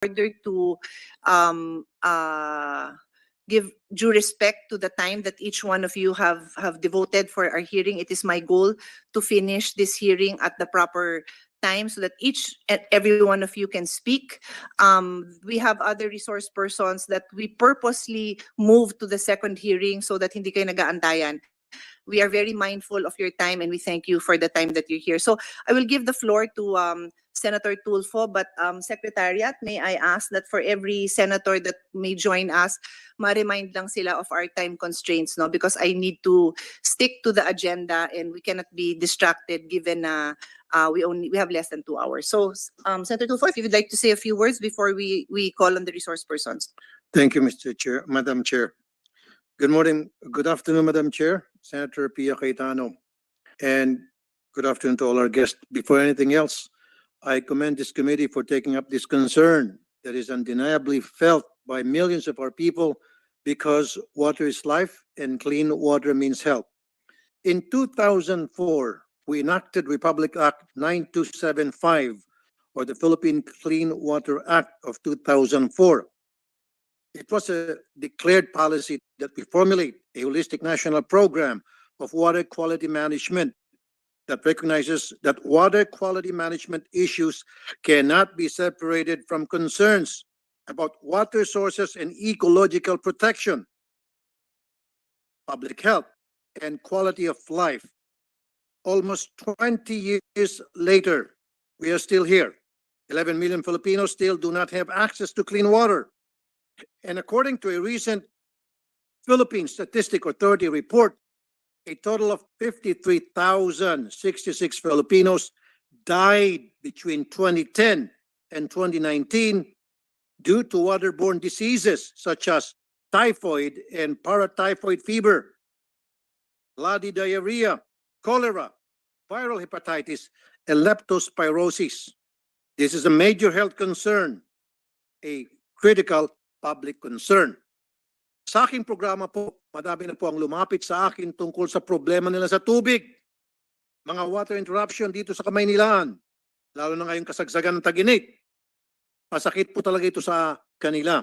order to um, uh, give due respect to the time that each one of you have devoted for our hearing, it is my goal to finish this hearing at the proper time so that each and every one of you can speak. We have other resource persons that we purposely move to the second hearing so that hindi kayo nag-aantayan. We are very mindful of your time and we thank you for the time that you're here. So I will give the floor to Senator Tulfo, but Secretariat, may I ask that for every senator that may join us, ma-remind lang sila of our time constraints, no? Because I need to stick to the agenda and we cannot be distracted given we have less than 2 hours. So Senator Tulfo, if you would like to say a few words before we call on the resource persons. Thank you, Mr. Chair, Madam Chair. Good morning, good afternoon, Madam Chair, Senator Pia Cayetano, and good afternoon to all our guests. Before anything else, I commend this committee for taking up this concern that is undeniably felt by millions of our people because water is life and clean water means health. In 2004, we enacted Republic Act 9275, or the Philippine Clean Water Act of 2004. It was a declared policy that we formulate a holistic national program of water quality management that recognizes that water quality management issues cannot be separated from concerns about water sources and ecological protection, public health, and quality of life. Almost 20 years later, we are still here. 11 million Filipinos still do not have access to clean water. And according to a recent Philippine Statistic Authority report, a total of 53,066 Filipinos died between 2010 and 2019 due to waterborne diseases such as typhoid and paratyphoid fever, bloody diarrhea, cholera, viral hepatitis, and leptospirosis. This is a major health concern, a critical public concern. Sa aking programa po, madami na po ang lumapit sa akin tungkol sa problema nila sa tubig. Mga water interruption dito sa Kamaynilaan, lalo na ngayong kasagsagan ng tag-init. Masakit po talaga ito sa kanila.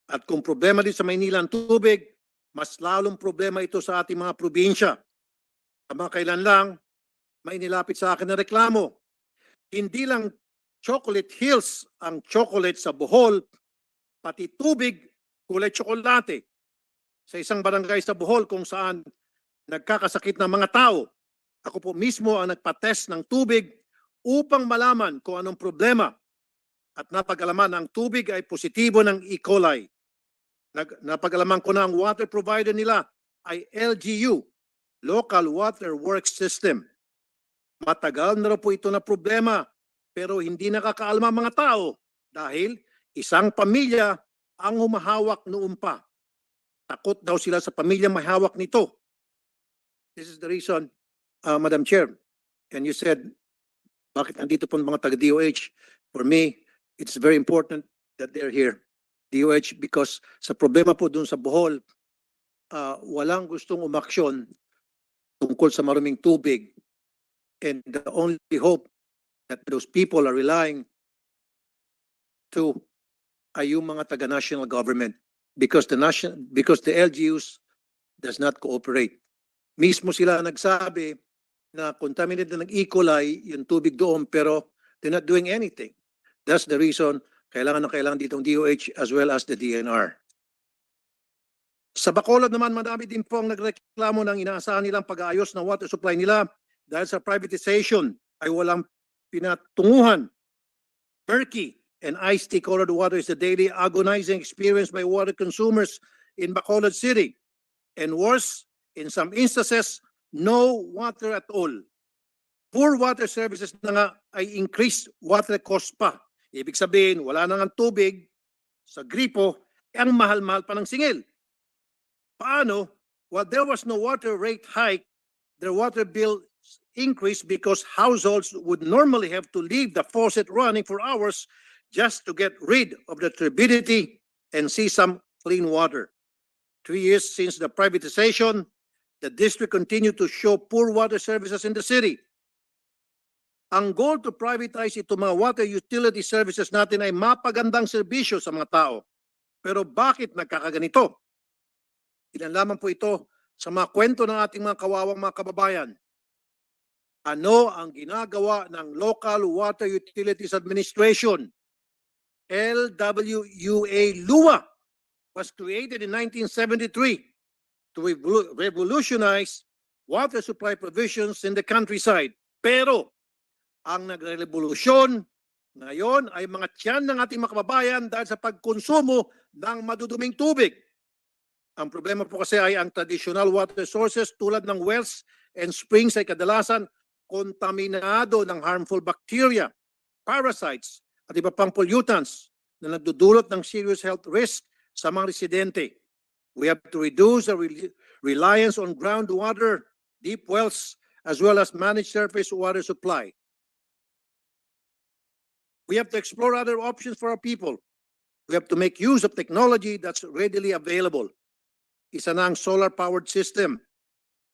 At kung problema din sa Maynila ang tubig, mas lalong problema ito sa ating mga probinsya. Kamakailan lang, may nilapit sa akin na reklamo. Hindi lang Chocolate Hills ang chocolate sa Bohol, pati tubig, kulay tsokolate. Sa isang barangay sa Bohol kung saan nagkakasakit ng mga tao. Ako po mismo ang nagpa-test ng tubig upang malaman kung anong problema. At napag-alaman ang tubig ay positibo ng E. coli. Napag-alaman ko na ang water provider nila ay LGU, Local Water Works System. Matagal na po ito na problema pero hindi nakakaalma mga tao dahil isang pamilya ang humahawak noon pa. Takot daw sila sa pamilya mahawak nito. This is the reason, Madam Chair. And you said, bakit nandito po mga taga-DOH? For me, it's very important that they're here. DOH, because sa problema po dun sa Bohol, walang gustong umaksyon tungkol sa maruming tubig. And the only hope that those people are relying to ay yung mga taga-national government because the LGUs does not cooperate. Mismo sila nagsabi na contaminated na ng E. coli yung tubig doon pero they're not doing anything. That's the reason kailangan ditong DOH as well as the DNR. Sa Bacolod naman, madami din po ang nagreklamo ng inaasahan nilang pag-aayos ng water supply nila dahil sa privatization ay walang pinatunguhan. Murky and iced tea colored water is the daily agonizing experience by water consumers in Bacolod City. And worse, in some instances, no water at all. Poor water services na nga ay increased water cost pa. Ibig sabihin, wala na nga tubig sa gripo, ang mahal-mahal pa ng singil. Paano? Well, there was no water rate hike, their water bill increased because households would normally have to leave the faucet running for hours just to get rid of the turbidity and see some clean water. 3 years since the privatization, the district continued to show poor water services in the city. Ang goal to privatize ito mga water utility services natin ay mapagandang serbisyo sa mga tao. Pero bakit nagkakaganito? Ilan lamang po ito sa mga kwento ng ating mga kawawang mga kababayan. Ano ang ginagawa ng Local Water Utilities Administration? LWUA LUA was created in 1973 to revolutionize water supply provisions in the countryside. Pero ang nagrevolusyon ngayon ay mga tiyan ng ating mga kababayan dahil sa pagkonsumo ng maduduming tubig. Ang problema po kasi ay ang traditional water sources tulad ng wells and springs ay kadalasan kontaminado ng harmful bacteria, parasites at iba pang pollutants na nagdudulot ng serious health risk sa mga residente. We have to reduce the reliance on groundwater, deep wells, as well as manage surface water supply. We have to explore other options for our people. We have to make use of technology that's readily available. Isa na ang solar-powered system.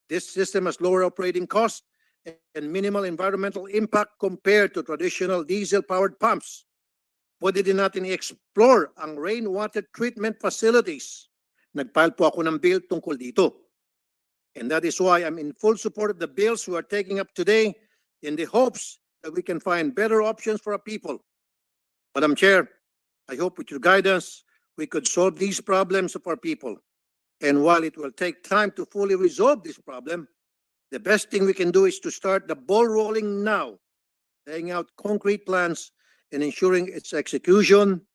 This system has lower operating costs and minimal environmental impact compared to traditional diesel-powered pumps. Pwede din natin i-explore ang rainwater treatment facilities. Nag-file po ako ng bill tungkol dito. And that is why I'm in full support of the bills we are taking up today in the hopes that we can find better options for our people. Madam Chair, I hope with your guidance, we could solve these problems of our people. And while it will take time to fully resolve this problem, the best thing we can do is to start the ball rolling now, laying out concrete plans and ensuring its execution.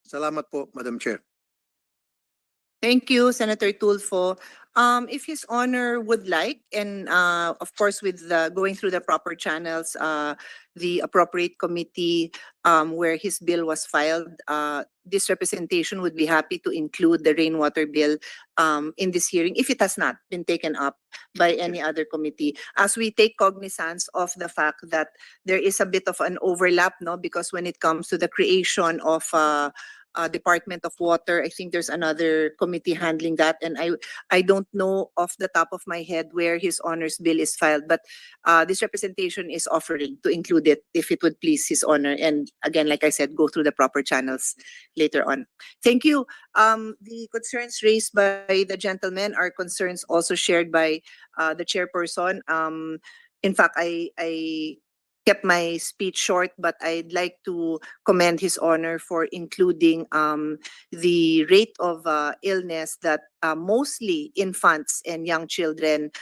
Salamat po, Madam Chair. Thank you, Senator Tulfo. If His Honor would like, and of course with going through the proper channels, the appropriate committee where his bill was filed, this representation would be happy to include the rainwater bill in this hearing if it has not been taken up by any other committee. As we take cognizance of the fact that there is a bit of an overlap, no, because when it comes to the creation of Department of Water, I think there's another committee handling that, and I don't know off the top of my head where His Honor's bill is filed, but this representation is offering to include it if it would please His Honor, and again, like I said, go through the proper channels later on. Thank you. The concerns raised by the gentleman are concerns also shared by the chairperson. In fact, I kept my speech short, but I'd like to commend His Honor for including the rate of illness that mostly infants and young children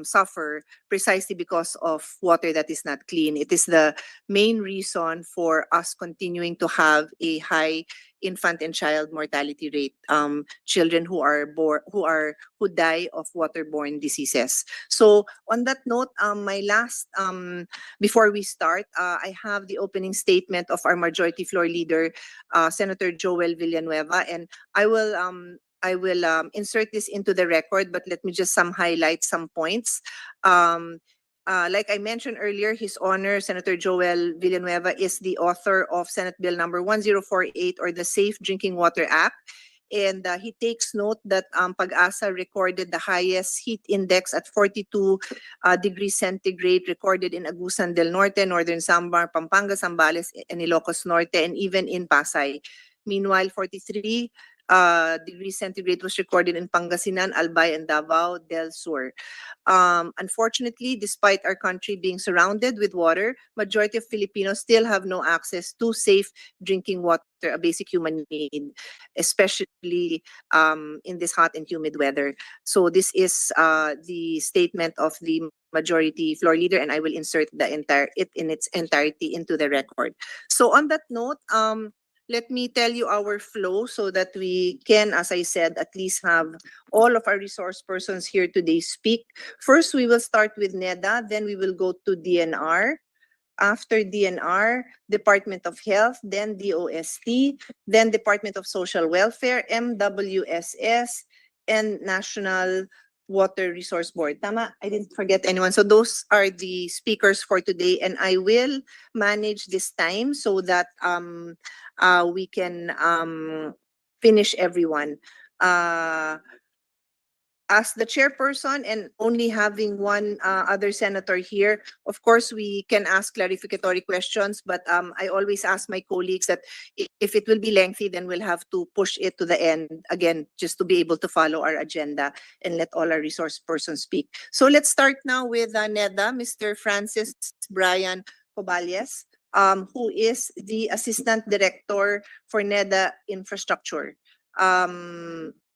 suffer precisely because of water that is not clean. It is the main reason for us continuing to have a high infant and child mortality rate. Children who die of waterborne diseases. So on that note, my last before we start, I have the opening statement of our Majority Floor Leader, Senator Joel Villanueva, and I will insert this into the record, but let me just highlight some points. Like I mentioned earlier, His Honor, Senator Joel Villanueva, is the author of Senate Bill number 1048, or the Safe Drinking Water Act. And he takes note that Pag-asa recorded the highest heat index at 42 degrees centigrade recorded in Agusan del Norte, Northern Samar, Pampanga, Zambales, and Ilocos Norte, and even in Pasay. Meanwhile, 43 degrees centigrade was recorded in Pangasinan, Albay, and Davao del Sur. Unfortunately, despite our country being surrounded with water, majority of Filipinos still have no access to safe drinking water, a basic human need, especially in this hot and humid weather. So this is the statement of the Majority Floor Leader, and I will insert it in its entirety into the record. So on that note, let me tell you our flow so that we can, as I said, at least have all of our resource persons here today speak. First, we will start with NEDA, then we will go to DNR. After DNR, Department of Health, then DOST, then Department of Social Welfare, MWSS, and National Water Resource Board. Tama? I didn't forget anyone. So those are the speakers for today, and I will manage this time so that we can finish everyone. as the chairperson and only having one other senator here, of course, we can ask clarificatory questions, but I always ask my colleagues that if it will be lengthy, then we'll have to push it to the end again, just to be able to follow our agenda and let all our resource persons speak. So let's start now with NEDA, Mr. Francis Brian Cobales, who is the Assistant Director for NEDA Infrastructure.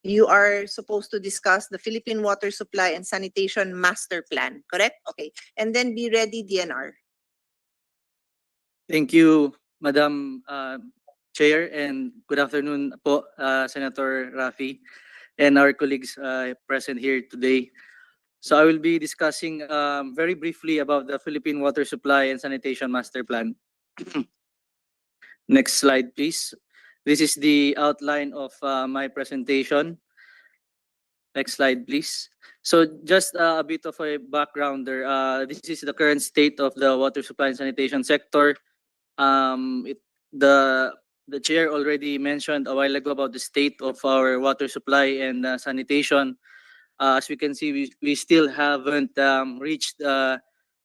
You are supposed to discuss the Philippine Water Supply and Sanitation Master Plan, correct? Okay. And then be ready, DNR. Thank you, Madam Chair, and good afternoon po, Senator Rafi, and our colleagues present here today. So I will be discussing very briefly about the Philippine Water Supply and Sanitation Master Plan. Next slide, please. This is the outline of my presentation. Next slide, please. So just a bit of a backgrounder. This is the current state of the water supply and sanitation sector. The the chair already mentioned a while ago about the state of our water supply and sanitation. As we can see, we still haven't reached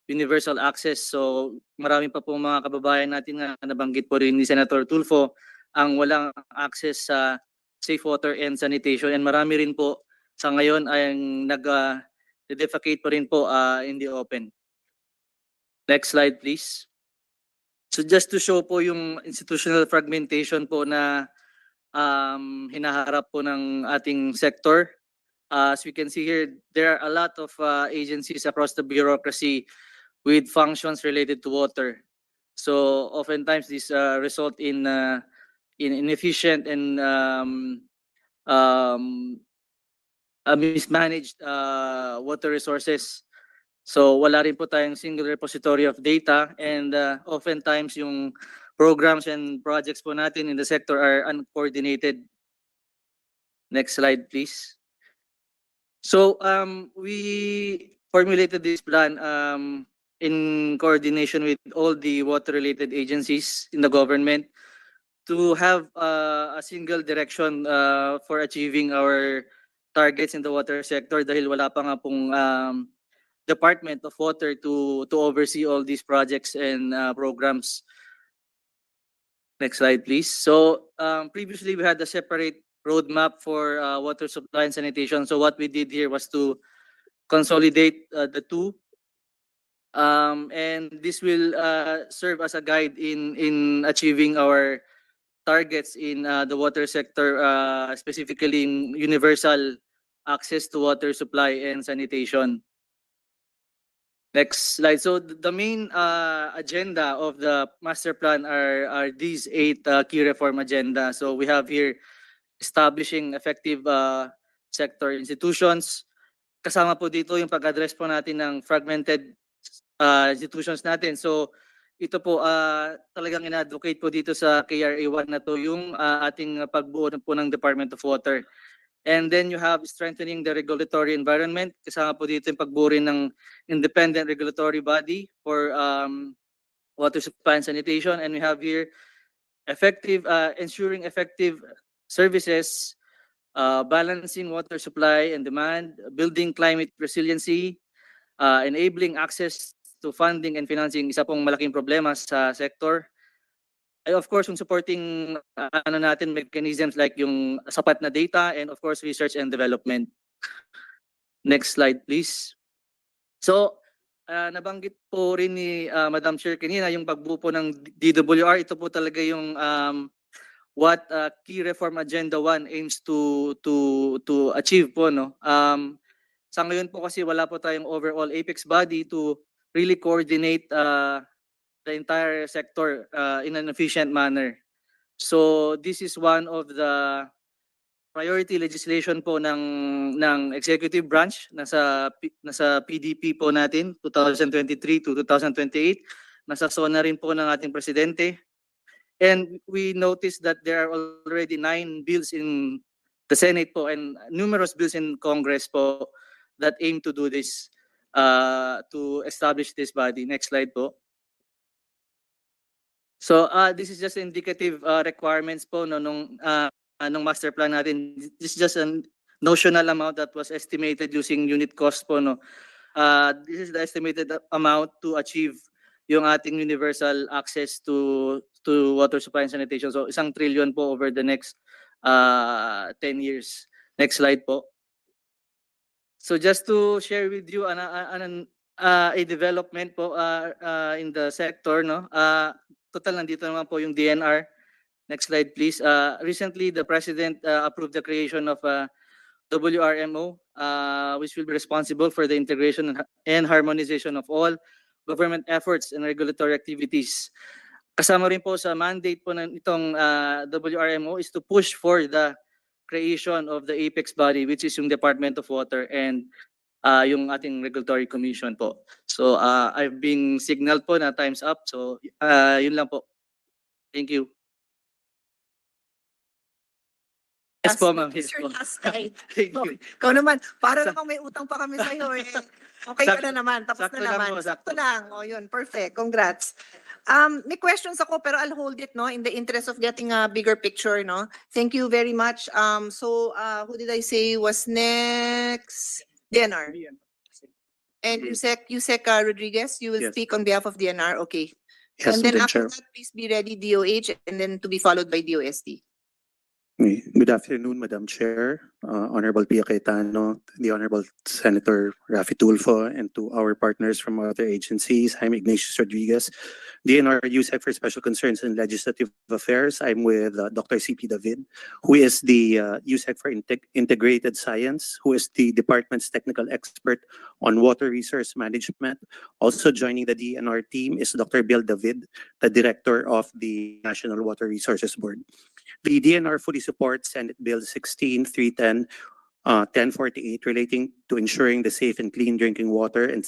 universal access. So marami pa po mga kababayan natin nga nabanggit po rin ni Senator Tulfo ang walang access sa safe water and sanitation. And marami rin po sa ngayon ay nag-defecate pa rin po in the open. Next slide, please. So just to show po yung institutional fragmentation po na hinaharap po ng ating sector. As we can see here, there are a lot of agencies across the bureaucracy with functions related to water. So oftentimes this result in inefficient and mismanaged water resources. So wala rin po tayong single repository of data, and oftentimes yung programs and projects po natin in the sector are uncoordinated. Next slide, please. So we formulated this plan in coordination with all the water-related agencies in the government to have a single direction for achieving our targets in the water sector, dahil wala pa nga pong Department of Water to oversee all these projects and programs. Next slide, please. So previously we had a separate roadmap for water supply and sanitation. So what we did here was to consolidate the two, and this will serve as a guide in achieving our targets in the water sector, specifically in universal access to water supply and sanitation. Next slide. So the main agenda of the master plan are these 8 key reform agenda. So we have here establishing effective sector institutions. Kasama po dito yung pag-address po natin ng fragmented institutions natin. So ito po talagang ina-advocate po dito sa KRA1 na to yung ating pagbuo po ng Department of Water. And then you have strengthening the regulatory environment. Kasama po dito yung pagbuo rin ng independent regulatory body for water supply and sanitation. And we have here ensuring effective services, balancing water supply and demand, building climate resiliency, enabling access to funding and financing. Isa pong malaking problema sa sector. Of course, yung supporting natin mechanisms like yung sapat na data, and of course research and development. Next slide, please. So nabanggit po rin ni Madam Chair kanina yung pagbuo po ng DWR. Ito po talaga yung what key reform agenda 1 aims to achieve po, no. Sa ngayon po kasi wala po tayong overall apex body to really coordinate the entire sector in an efficient manner. So this is one of the priority legislation po ng executive branch nasa PDP po natin 2023 to 2028. Nasa SONA rin po ng ating presidente. And we noticed that there are already 9 bills in the Senate po and numerous bills in Congress po that aim to do this, to establish this body. Next slide po. So this is just indicative requirements po no, nung master plan natin. This is just notional amount that was estimated using unit cost po, no. This is the estimated amount to achieve yung ating universal access to water supply and sanitation. So 1 trillion po over the next 10 years. Next slide po. So just to share with you a development po in the sector, no. Total nandito naman po yung DNR. Next slide please. Recently the president approved the creation of WRMO, which will be responsible for the integration and harmonization of all government efforts and regulatory activities. Kasama rin po sa mandate po ng itong WRMO is to push for the creation of the apex body, which is yung Department of Water and yung ating regulatory commission po. So I've been signaled po na time's up. So yun lang po. Thank you. Yes po, ma'am. Yes Sir, po. last night. Thank you. Ikaw naman, para namang may utang pa kami sa'yo eh. Okay ka na naman, tapos sakto na lang naman. po, sakto. Sakto lang. O yun, perfect. Congrats. May questions ako pero I'll hold it, no, in the interest of getting a bigger picture, no. Thank you very much. Who did I say was next? DNR. And Yusek Rodriguez, you will Yes. speak on behalf of DNR. Okay. Yes, And then Madam after Chair. that, please be ready, DOH, and then to be followed by DOST. Good afternoon, Madam Chair, Honorable Pia Cayetano, the Honorable Senator Raffy Tulfo, and to our partners from other agencies. I'm Ignatius Rodriguez, DNR USEC for Special Concerns and Legislative Affairs. I'm with Dr. CP David, who is the USEC for Integrated Science, who is the department's technical expert on water resource management. Also joining the DNR team is Dr. Bill David, the Director of the National Water Resources Board. The DNR fully supports Senate Bill 16-310, 1048 relating to ensuring the safe and clean drinking water and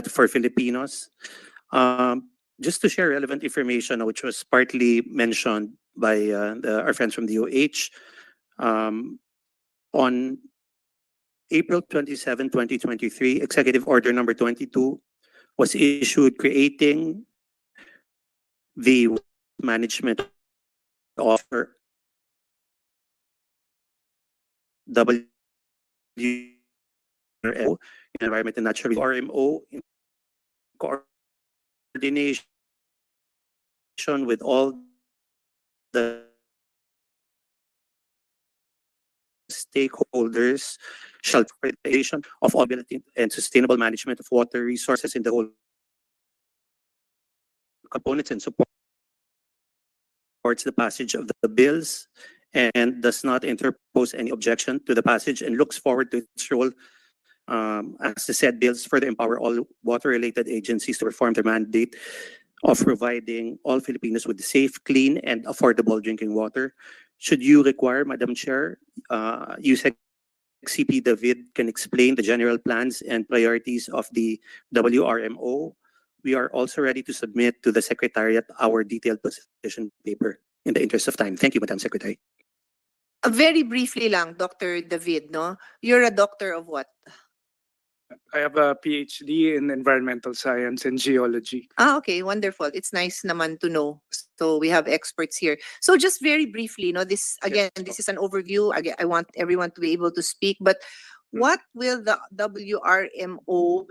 for Filipinos. Just to share relevant information, which was partly mentioned by our friends from DOH, on April 27, 2023, Executive Order number 22 was issued creating the management offer WRMO, Environment and Natural RMO, in coordination with all the stakeholders shall creation of ability and sustainable management of water resources in the whole components and supports the passage of the bills and does not interpose any objection to the passage and looks forward to its role as the said bills further empower all water-related agencies to perform their mandate of providing all Filipinos with safe, clean, and affordable drinking water. Should you require, Madam Chair, USEC CP David can explain the general plans and priorities of the WRMO. We are also ready to submit to the Secretariat our detailed position paper in the interest of time. Thank you, Madam Secretary. Very briefly lang, Dr. David, no? You're a doctor of what? I have a PhD in environmental science and geology. Okay, wonderful. It's nice naman to know. So we have experts here. So just very briefly, no, this again, Yes. this is an overview. Again, I want everyone to be able to speak, but what will the WRMO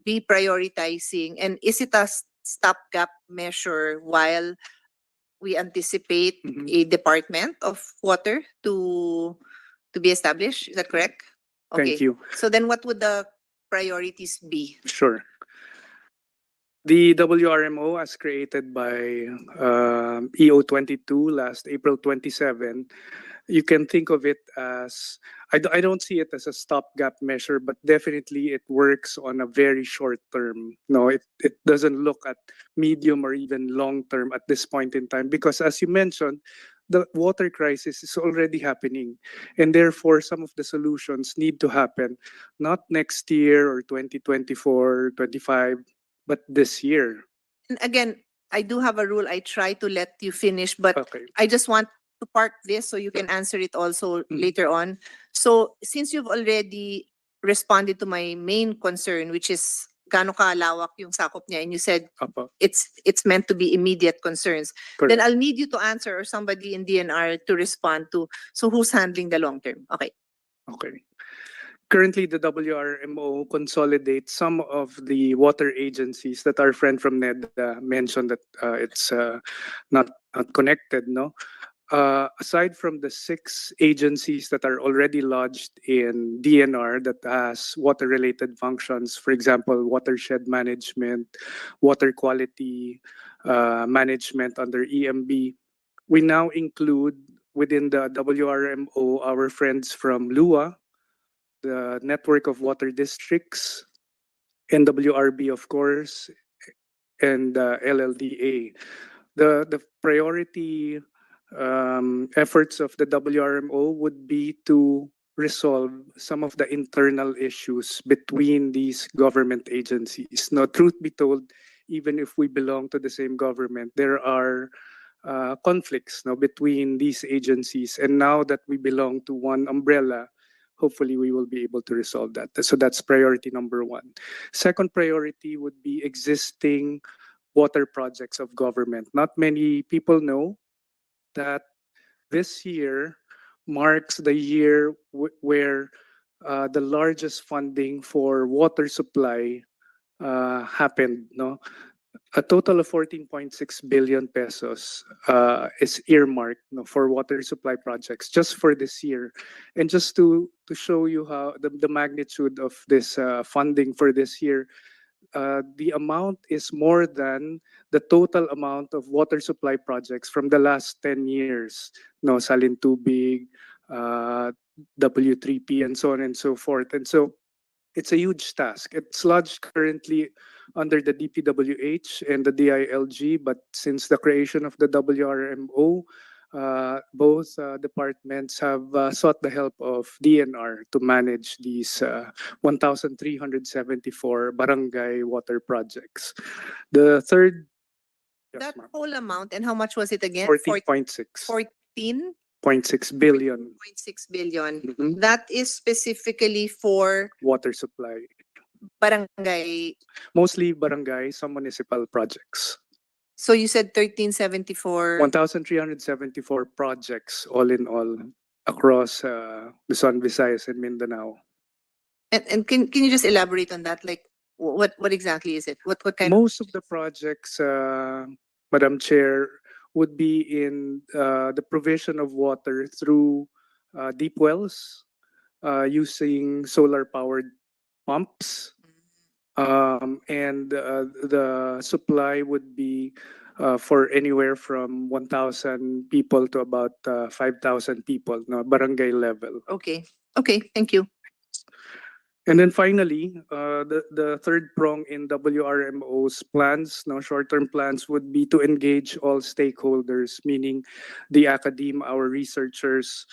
be prioritizing, and is it a stopgap measure while we anticipate Mhm. a department of water to be established? Is that correct? Okay. Thank you. So then what would the priorities be? Sure. The WRMO, as created by EO 22 last April 27, you can think of it as, I don't see it as a stopgap measure, but definitely it works on a very short term. No, it doesn't look at medium or even long term at this point in time, because as you mentioned, the water crisis is already happening, and therefore some of the solutions need to happen not next year or 2024, 25, but this year. And again, I do have a rule. I try to let you finish, but Okay. I just want to park this so you can answer it also Mhm. later on. So since you've already responded to my main concern, which is gaano kalawak yung sakop niya, and you said Apo, it's meant to be immediate concerns. Then correct. I'll need you to answer, or somebody in DNR to respond to, so who's handling the long term? Okay. Okay. Currently, the WRMO consolidates some of the water agencies that our friend from NEDA mentioned that it's not connected, no? Aside from the 6 agencies that are already lodged in DNR that has water-related functions, for example, watershed management, water quality management under EMB, we now include within the WRMO our friends from LUA, the Network of Water Districts, NWRB, of course, and LLDA. The priority efforts of the WRMO would be to resolve some of the internal issues between these government agencies. Now, truth be told, even if we belong to the same government, there are conflicts now between these agencies. And now that we belong to one umbrella, hopefully we will be able to resolve that. So that's priority number 1. Second priority would be existing water projects of government. Not many people know that this year marks the year where the largest funding for water supply happened. No, a total of 14.6 billion pesos is earmarked, no, for water supply projects just for this year. And just to show you how the magnitude of this funding for this year, the amount is more than the total amount of water supply projects from the last 10 years. No, Salintubig, W3P, and so on and so forth. And so it's a huge task. It's lodged currently under the DPWH and the DILG, but since the creation of the WRMO, both departments have sought the help of DNR to manage these 1,374 barangay water projects. The third, yes, That ma'am, whole amount, and how much was it again? 14.6 14.6 billion. billion. Mhm. That is specifically for Water supply. barangay. Mostly barangay, some municipal projects. So you said 1374. 1,374 projects all in all across Luzon, Visayas, and Mindanao. And can you just elaborate on that? Like what exactly is it? What kind Most of the projects, Madam Chair, would be in the provision of water through deep wells using solar-powered pumps. And the supply would be for anywhere from 1,000 people to about 5,000 people, no, barangay level. Okay. Okay, thank you. And then finally, the third prong in WRMO's plans, no, short-term plans, would be to engage all stakeholders, meaning the academe, our researchers,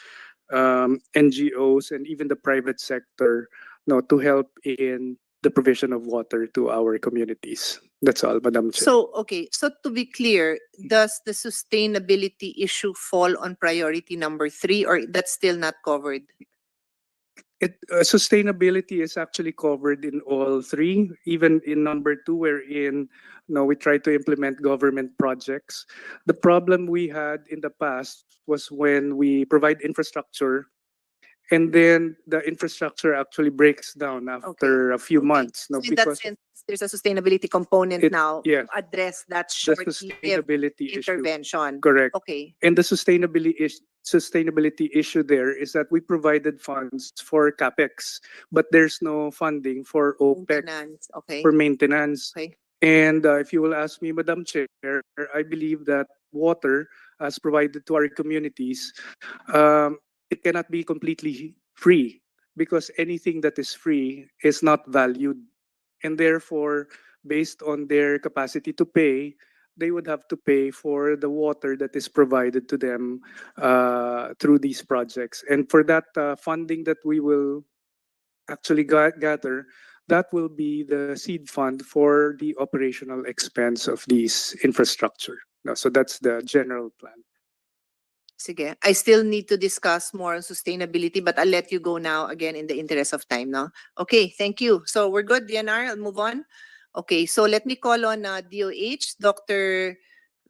NGOs, and even the private sector, no, to help in the provision of water to our communities. That's all, Madam Chair. So, okay, so to be clear, does the sustainability issue fall on priority number 3, or that's still not covered? Sustainability is actually covered in all 3, even in number 2, wherein we try to implement government projects. The problem we had in the past was when we provide infrastructure, and then the infrastructure actually breaks down after a few Okay. months. No, So in that because sense, there's a sustaability component now yes, to address that the short-lived sustainability issue. intervention. Correct. Okay. And the sustainability issue there is that we provided funds for capex, but there's no funding for OPEX, Maintenance. Okay. for maintenance. Okay. And if you will ask me, Madam Chair, I believe that water, as provided to our communities, it cannot be completely free, because anything that is free is not valued. And therefore, based on their capacity to pay, they would have to pay for the water that is provided to them through these projects. And for that funding that we will actually gather, that will be the seed fund for the operational expense of these infrastructure. So that's the general plan. Sige. I still need to discuss more on sustainability, but I'll let you go now again in the interest of time, no? Okay, thank you. So we're good, DNR, I'll move on. Okay, so let me call on DOH, Dr.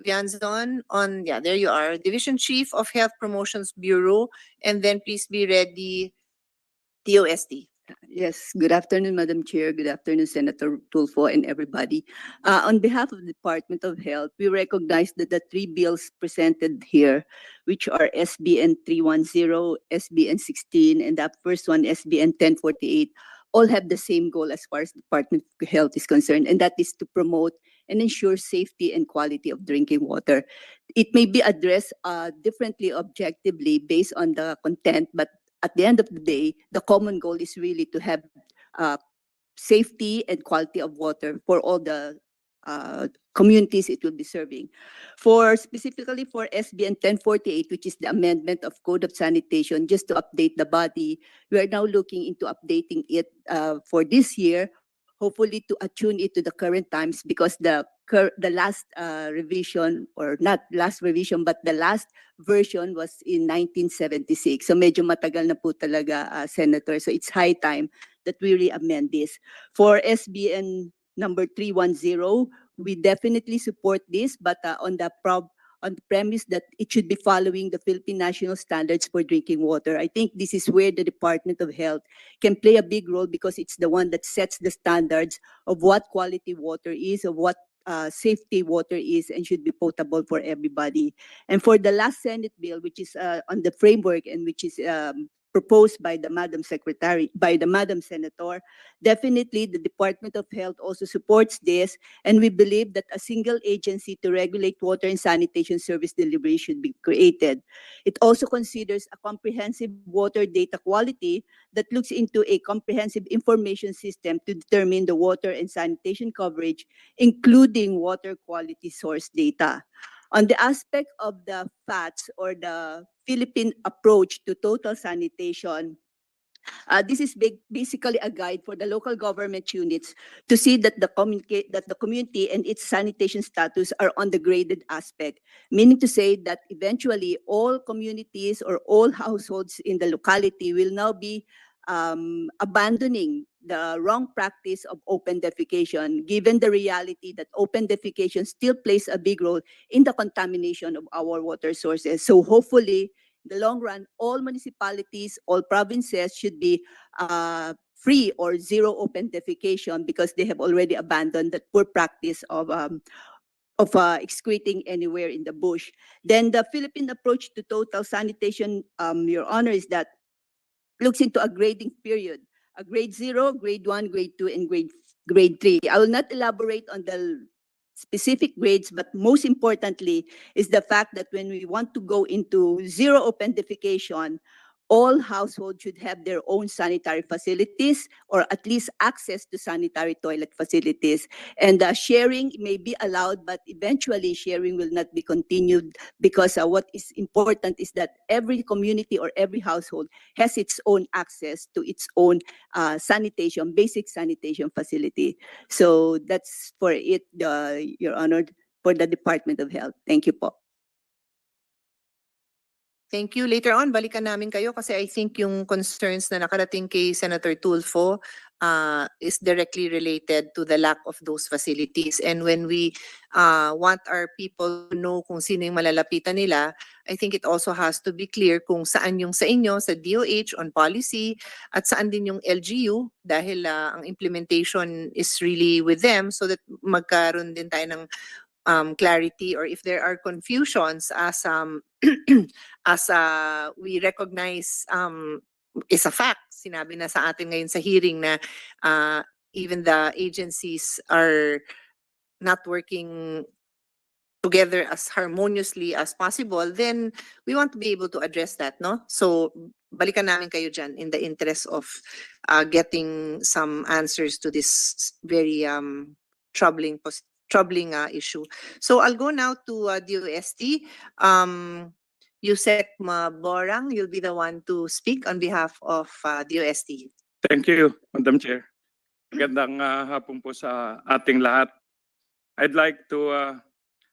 Vianzon yeah, there you are, Division Chief of Health Promotions Bureau, and then please be ready, DOST. Yes, good afternoon, Madam Chair. Good afternoon, Senator Tulfo and everybody. On behalf of the Department of Health, we recognize that the three bills presented here, which are SBN 310, SBN 16, and that first one, SBN 1048, all have the same goal as far as the Department of Health is concerned, and that is to promote and ensure safety and quality of drinking water. It may be addressed differently objectively based on the content, but at the end of the day, the common goal is really to have safety and quality of water for all the communities it will be serving. Specifically for SBN 1048, which is the amendment of Code of Sanitation, just to update the body, we are now looking into updating it for this year, hopefully to attune it to the current times, because the last revision, or not last revision, but the last version was in 1976. So medyo matagal na po talaga, Senator. So it's high time that we re-amend this. For SBN number 310, we definitely support this, but on the premise that it should be following the Philippine National Standards for Drinking Water. I think this is where the Department of Health can play a big role, because it's the one that sets the standards of what quality water is, of what safety water is, and should be potable for everybody. And for the last Senate bill, which is on the framework and which is proposed by the Madam Secretary, by the Madam Senator, definitely the Department of Health also supports this, and we believe that a single agency to regulate water and sanitation service delivery should be created. It also considers a comprehensive water data quality that looks into a comprehensive information system to determine the water and sanitation coverage, including water quality source data. On the aspect of the FATS, or the Philippine approach to total sanitation, this is basically a guide for the local government units to see that the community and its sanitation status are on the graded aspect, meaning to say that eventually all communities or all households in the locality will now be abandoning the wrong practice of open defecation, given the reality that open defecation still plays a big role in the contamination of our water sources. So hopefully, in the long run, all municipalities, all provinces should be free or zero open defecation, because they have already abandoned that poor practice of excreting anywhere in the bush. Then the Philippine approach to total sanitation, Your Honor, is that looks into a grading period, a grade 0, grade 1, grade 2, and grade 3. I will not elaborate on the specific grades, but most importantly is the fact that when we want to go into zero open defecation, all households should have their own sanitary facilities, or at least access to sanitary toilet facilities. And sharing may be allowed, but eventually sharing will not be continued, because what is important is that every community or every household has its own access to its own sanitation, basic sanitation facility. So that's for it, Your Honor, for the Department of Health. Thank you po. Thank you. Later on, balikan namin kayo kasi I think yung concerns na nakarating kay Senator Tulfo is directly related to the lack of those facilities. And when we want our people to know kung sino yung malalapitan nila, I think it also has to be clear kung saan yung sa inyo, sa DOH on policy, at saan din yung LGU, dahil ang implementation is really with them, so that magkaroon din tayo ng clarity, or if there are confusions as we recognize is a fact. Sinabi na sa atin ngayon sa hearing na even the agencies are not working together as harmoniously as possible, then we want to be able to address that, no? So balikan namin kayo dyan in the interest of getting some answers to this very troubling issue. So I'll go now to DOST. Yusek Maborang, you'll be the one to speak on behalf of DOST. Thank you, Madam Chair. Magandang hapon po sa ating lahat. I'd like to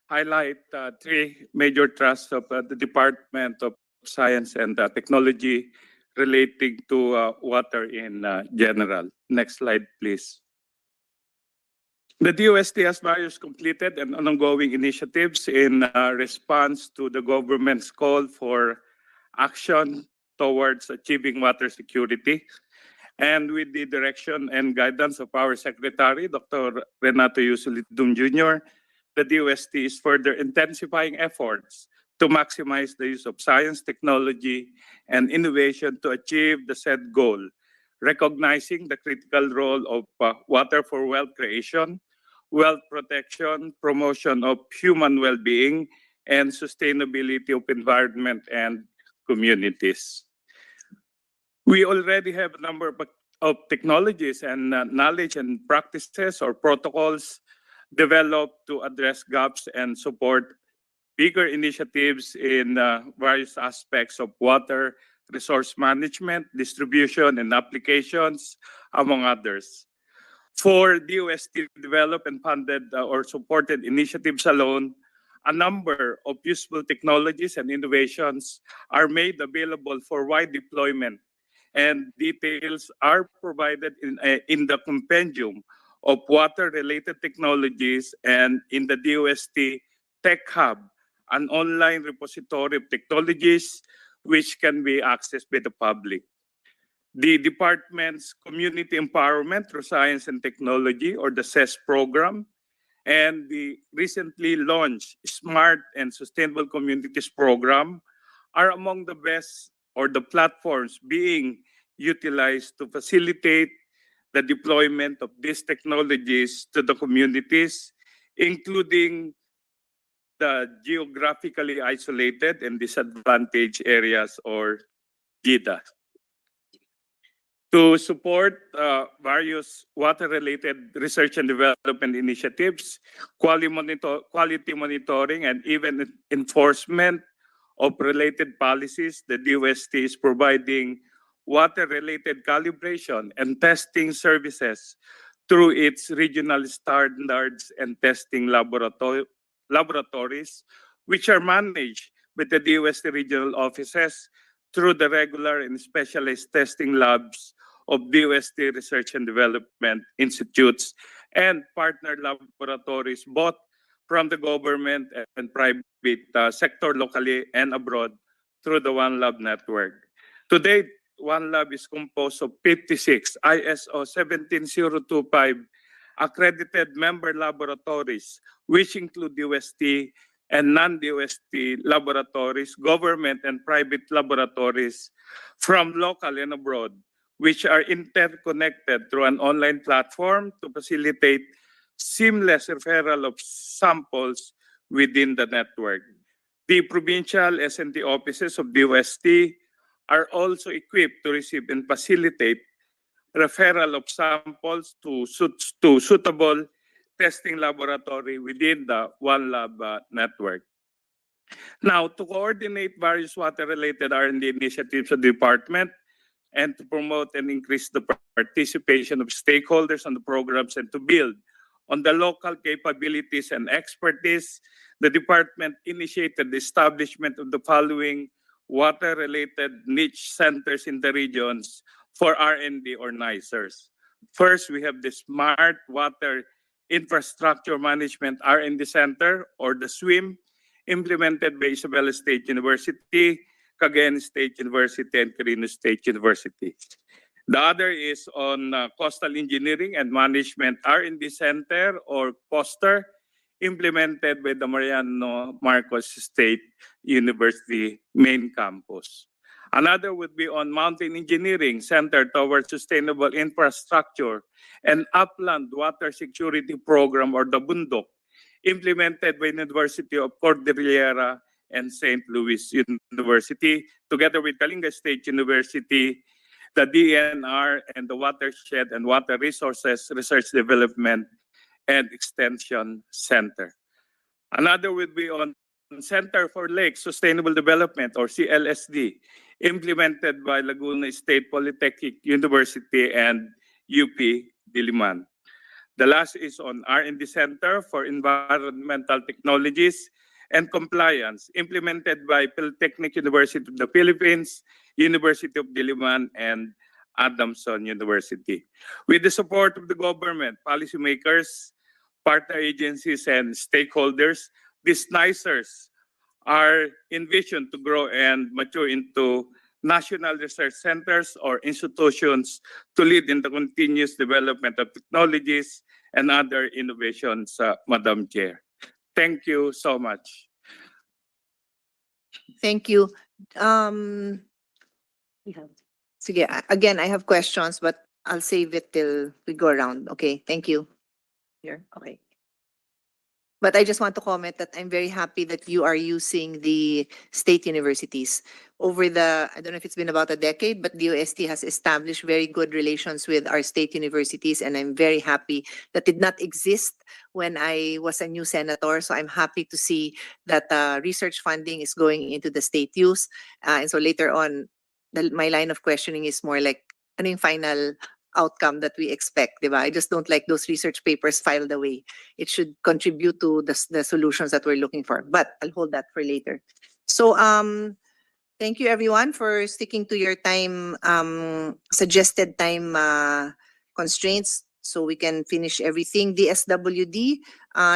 highlight three major trusts of the Department of Science and Technology relating to water in general. Next slide, please. The DOST has various completed and ongoing initiatives in response to the government's call for action towards achieving water security. And with the direction and guidance of our Secretary, Dr. Renato Yusulidum Jr., the DOST is further intensifying efforts to maximize the use of science, technology, and innovation to achieve the said goal, recognizing the critical role of water for wealth creation, wealth protection, promotion of human well-being, and sustainability of environment and communities. We already have a number of technologies and knowledge and practices or protocols developed to address gaps and support bigger initiatives in various aspects of water, resource management, distribution, and applications, among others. For DOST developed and funded or supported initiatives alone, a number of useful technologies and innovations are made available for wide deployment, and details are provided in the compendium of water-related technologies and in the DOST Tech Hub, an online repository of technologies which can be accessed by the public. The department's Community Empowerment through Science and Technology, or the CES program, and the recently launched Smart and Sustainable Communities program are among the best or the platforms being utilized to facilitate the deployment of these technologies to the communities, including the geographically isolated and disadvantaged areas, or GIDA. To support various water-related research and development initiatives, quality monitoring, and even enforcement of related policies, the DOST is providing water-related calibration and testing services through its regional standards and testing laboratories, which are managed with the DOST regional offices through the regular and specialized testing labs of DOST Research and Development Institutes and partner laboratories, both from the government and private sector locally and abroad through the One Lab network. To date, One Lab is composed of 56 ISO 17025 accredited member laboratories, which include DOST and non-DOST laboratories, government and private laboratories from local and abroad, which are interconnected through an online platform to facilitate seamless referral of samples within the network. The provincial S&T offices of DOST are also equipped to receive and facilitate referral of samples to suitable testing laboratory within the One Lab network. Now, to coordinate various water-related R&D initiatives of the department and to promote and increase the participation of stakeholders on the programs and to build on the local capabilities and expertise, the department initiated the establishment of the following water-related niche centers in the regions for R&D or NICERs. First, we have the Smart Water Infrastructure Management R&D Center, or the SWIM, implemented by Isabela State University, Cagayan State University, and Quirino State University. The other is on Coastal Engineering and Management R&D Center, or COSTER, implemented by the Mariano Marcos State University main campus. Another would be on Mountain Engineering Center towards Sustainable Infrastructure and Upland Water Security Program, or the Bundok, implemented by University of Cordillera and St. Louis University, together with Kalinga State University, the DNR, and the Watershed and Water Resources Research Development and Extension Center. Another would be on Center for Lake Sustainable Development, or CLSD, implemented by Laguna State Polytechnic University and UP Diliman. The last is on R&D Center for Environmental Technologies and Compliance, implemented by Polytechnic University of the Philippines, University of Diliman, and Adamson University. With the support of the government, policymakers, partner agencies, and stakeholders, these NICERs are envisioned to grow and mature into national research centers or institutions to lead in the continuous development of technologies and other innovations, Madam Chair. Thank you so much. Thank you. Sige, again, I have questions, but I'll save it till we go around. Okay, thank you. Here, okay. But I just want to comment that I'm very happy that you are using the state universities. Over the, I don't know if it's been about a decade, but the DOST has established very good relations with our state universities, and I'm very happy that did not exist when I was a new senator. So I'm happy to see that research funding is going into the state use. And so later on, my line of questioning is more like, ano yung final outcome that we expect, diba? I just don't like those research papers filed away. It should contribute to the solutions that we're looking for, but I'll hold that for later. So, thank you everyone for sticking to your time, suggested time constraints so we can finish everything. The SWD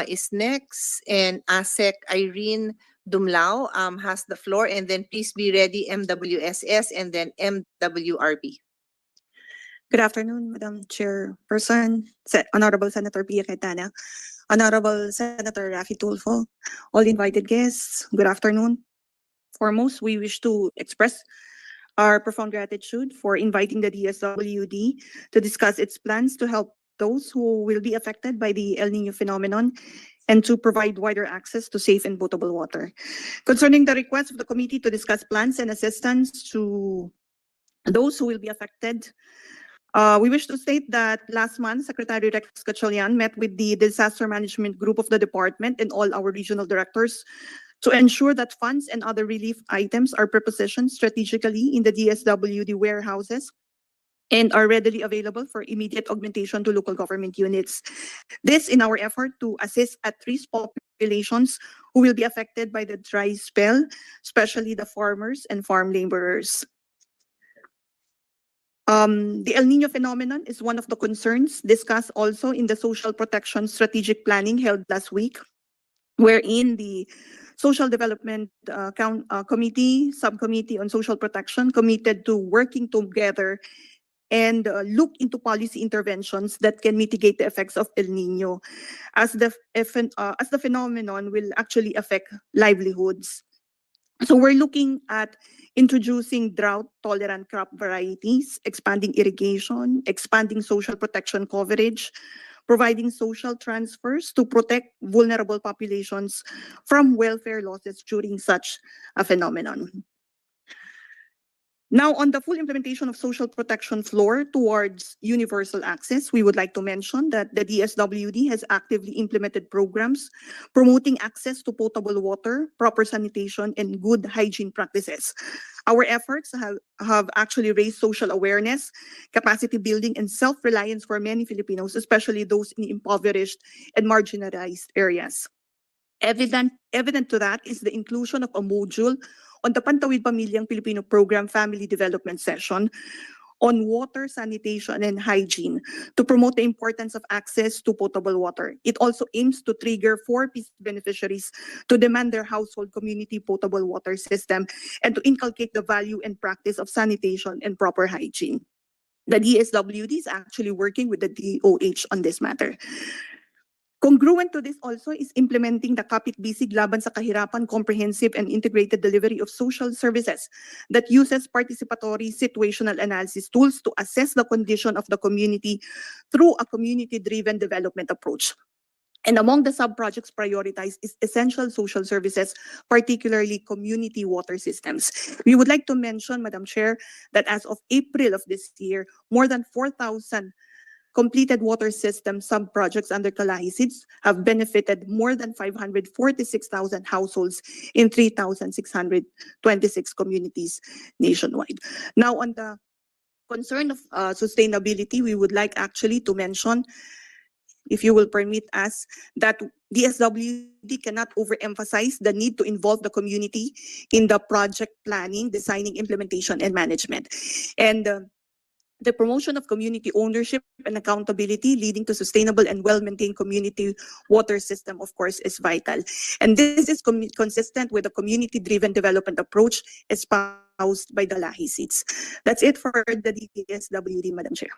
is next, and ASEC Irene Dumlao has the floor, and then please be ready MWSS and then MWRB. Good afternoon, Madam Chairperson, Honorable Senator Pia Cayetana, Honorable Senator Raffy Tulfo, all invited guests, good afternoon. Foremost, we wish to express our profound gratitude for inviting the DSWD to discuss its plans to help those who will be affected by the El Niño phenomenon and to provide wider access to safe and potable water. Concerning the request of the committee to discuss plans and assistance to those who will be affected, we wish to state that last month, Secretary Rex Gatchalian met with the disaster management group of the department and all our regional directors to ensure that funds and other relief items are prepositioned strategically in the DSWD warehouses and are readily available for immediate augmentation to local government units. This in our effort to assist at-risk populations who will be affected by the dry spell, especially the farmers and farm laborers. The El Niño phenomenon is one of the concerns discussed also in the Social Protection Strategic Planning held last week, wherein the Social Development Committee, Subcommittee on Social Protection committed to working together and look into policy interventions that can mitigate the effects of El Niño as the phenomenon will actually affect livelihoods. So we're looking at introducing drought-tolerant crop varieties, expanding irrigation, expanding social protection coverage, providing social transfers to protect vulnerable populations from welfare losses during such a phenomenon. Now, on the full implementation of social protection floor towards universal access, we would like to mention that the DSWD has actively implemented programs promoting access to potable water, proper sanitation, and good hygiene practices. Our efforts have actually raised social awareness, capacity building, and self-reliance for many Filipinos, especially those in impoverished and marginalized areas. Evident to that is the inclusion of a module on the Pantawid Pamilyang Pilipino Program Family Development Session on water, sanitation, and hygiene to promote the importance of access to potable water. It also aims to trigger 4Ps beneficiaries to demand their household community potable water system and to inculcate the value and practice of sanitation and proper hygiene. The DSWD is actually working with the DOH on this matter. Congruent to this also is implementing the Kapit Bisig Laban sa Kahirapan comprehensive and integrated delivery of social services that uses participatory situational analysis tools to assess the condition of the community through a community-driven development approach. And among the sub-projects prioritized is essential social services, particularly community water systems. We would like to mention, Madam Chair, that as of April of this year, more than 4,000 completed water system sub-projects under Kalahisids have benefited more than 546,000 households in 3,626 communities nationwide. Now, on the concern of sustainability, we would like actually to mention if you will permit us, that DSWD cannot overemphasize the need to involve the community in the project planning, designing, implementation, and management. And the promotion of community ownership and accountability leading to sustainable and well-maintained community water system, of course, is vital. And this is consistent with the community-driven development approach espoused by the Lahi seats. That's it for the DSWD, Madam Chair.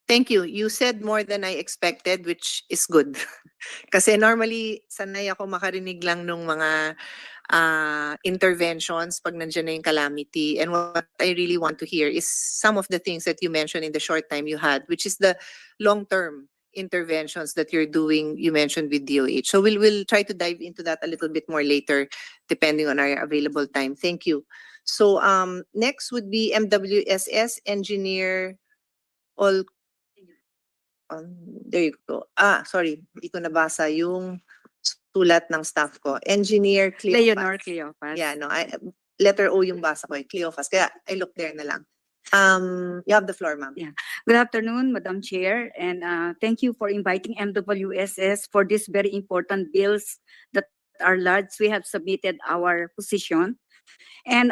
Thank you. You said more than I expected, which is good. Kasi normally, sanay ako makarinig lang nung mga interventions pag nandiyan na yung calamity. And what I really want to hear is some of the things that you mentioned in the short time you had, which is the long-term interventions that you're doing, you mentioned with DOH. So we'll try to dive into that a little bit more later, depending on our available time. Thank you. So next would be MWSS Engineer All. There you go. Sorry, hindi ko nabasa yung sulat ng staff ko. Engineer Leonor Cleophas. Cleophas. Yeah, no, letter O yung basa ko, Cleophas. Kaya I look there na lang. You have the floor, ma'am. Yeah. Good afternoon, Madam Chair, and thank you for inviting MWSS for these very important bills that are large. We have submitted our position. And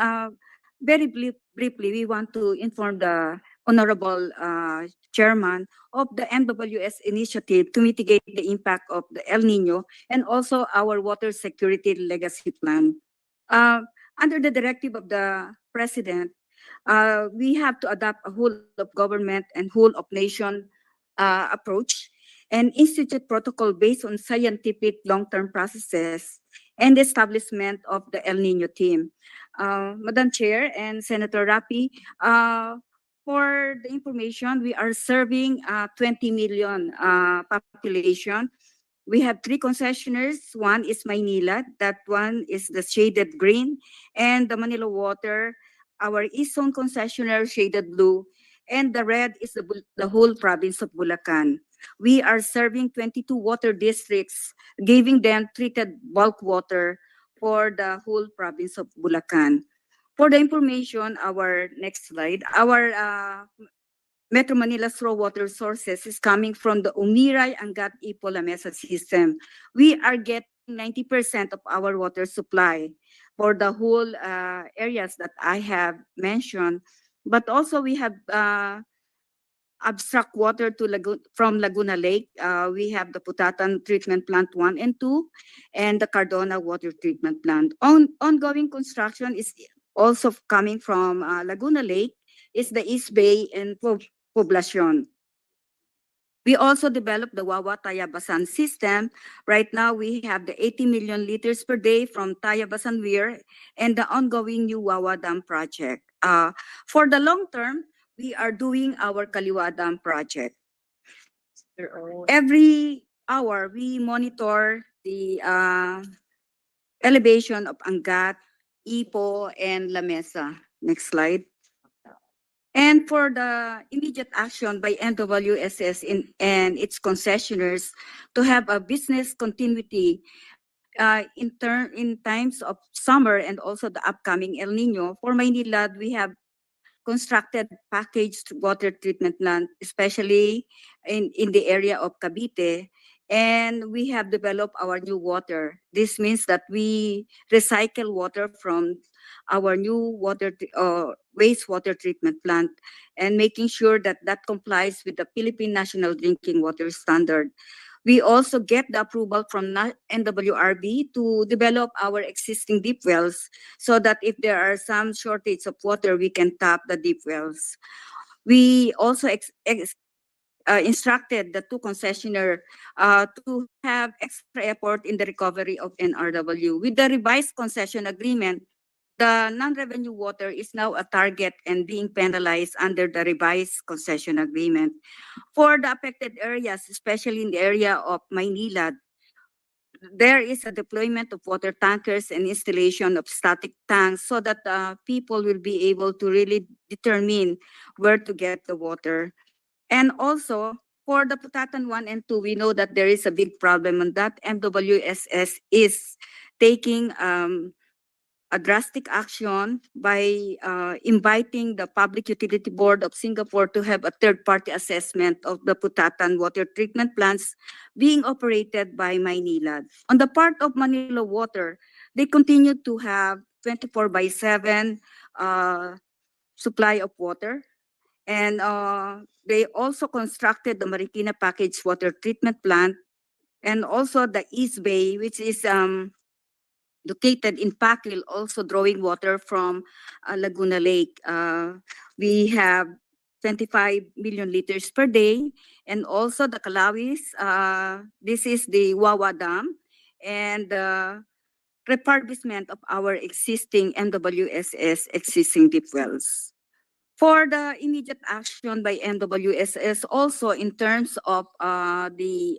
very briefly, we want to inform the Honorable Chairman of the MWS initiative to mitigate the impact of the El Nino and also our water security legacy plan. Under the directive of the President, we have to adopt a whole of government and whole of nation approach and institute protocol based on scientific long-term processes and the establishment of the El Nino team. Madam Chair and Senator Rapi, for the information, we are serving 20 million population. We have 3 concessionaires. One is Maynila, that one is the shaded green, and the Manila Water, our East Zone concessionaire shaded blue, and the red is the whole province of Bulacan. We are serving 22 water districts, giving them treated bulk water for the whole province of Bulacan. For the information, our next slide, our Metro Manila's raw water sources is coming from the Umiray, Angat, Ipo, Lamesa system. We are getting 90% of our water supply for the whole areas that I have mentioned. But also we have abstract water from Laguna Lake. We have the Putatan Treatment Plant 1 and 2 and the Cardona Water Treatment Plant. Ongoing construction is also coming from Laguna Lake, is the East Bay and Poblacion. We also developed the Wawa Tayabasan system. Right now, we have the 80 million liters per day from Tayabasan Weir and the ongoing new Wawa Dam project. For the long term, we are doing our Kaliwa Dam project. Every hour, we monitor the elevation of Angat, Ipo, and Lamesa. Next slide. And for the immediate action by NWSS and its concessionaires to have a business continuity in times of summer and also the upcoming El Nino, for Maynilad, we have constructed packaged water treatment plant, especially in the area of Cavite. And we have developed our new water. This means that we recycle water from our new wastewater treatment plant and making sure that that complies with the Philippine National Drinking Water Standard. We also get the approval from NWRB to develop our existing deep wells so that if there are some shortage of water, we can tap the deep wells. We also instructed the 2 concessionaires to have extra effort in the recovery of NRW. With the revised concession agreement, the non-revenue water is now a target and being penalized under the revised concession agreement. For the affected areas, especially in the area of Maynilad, there is a deployment of water tankers and installation of static tanks so that people will be able to really determine where to get the water. And also, for the Putatan 1 and 2, we know that there is a big problem on that. MWSS is taking a drastic action by inviting the Public Utility Board of Singapore to have a third-party assessment of the Putatan water treatment plants being operated by Maynilad. On the part of Manila Water, they continue to have 24/7 supply of water. And they also constructed the Marikina Packaged Water Treatment Plant and also the East Bay, which is located in Pakil, also drawing water from Laguna Lake. We have 25 million liters per day. And also the Kalawis, this is the Wawa Dam and refurbishment of our existing MWSS existing deep wells. For the immediate action by MWSS, also in terms of the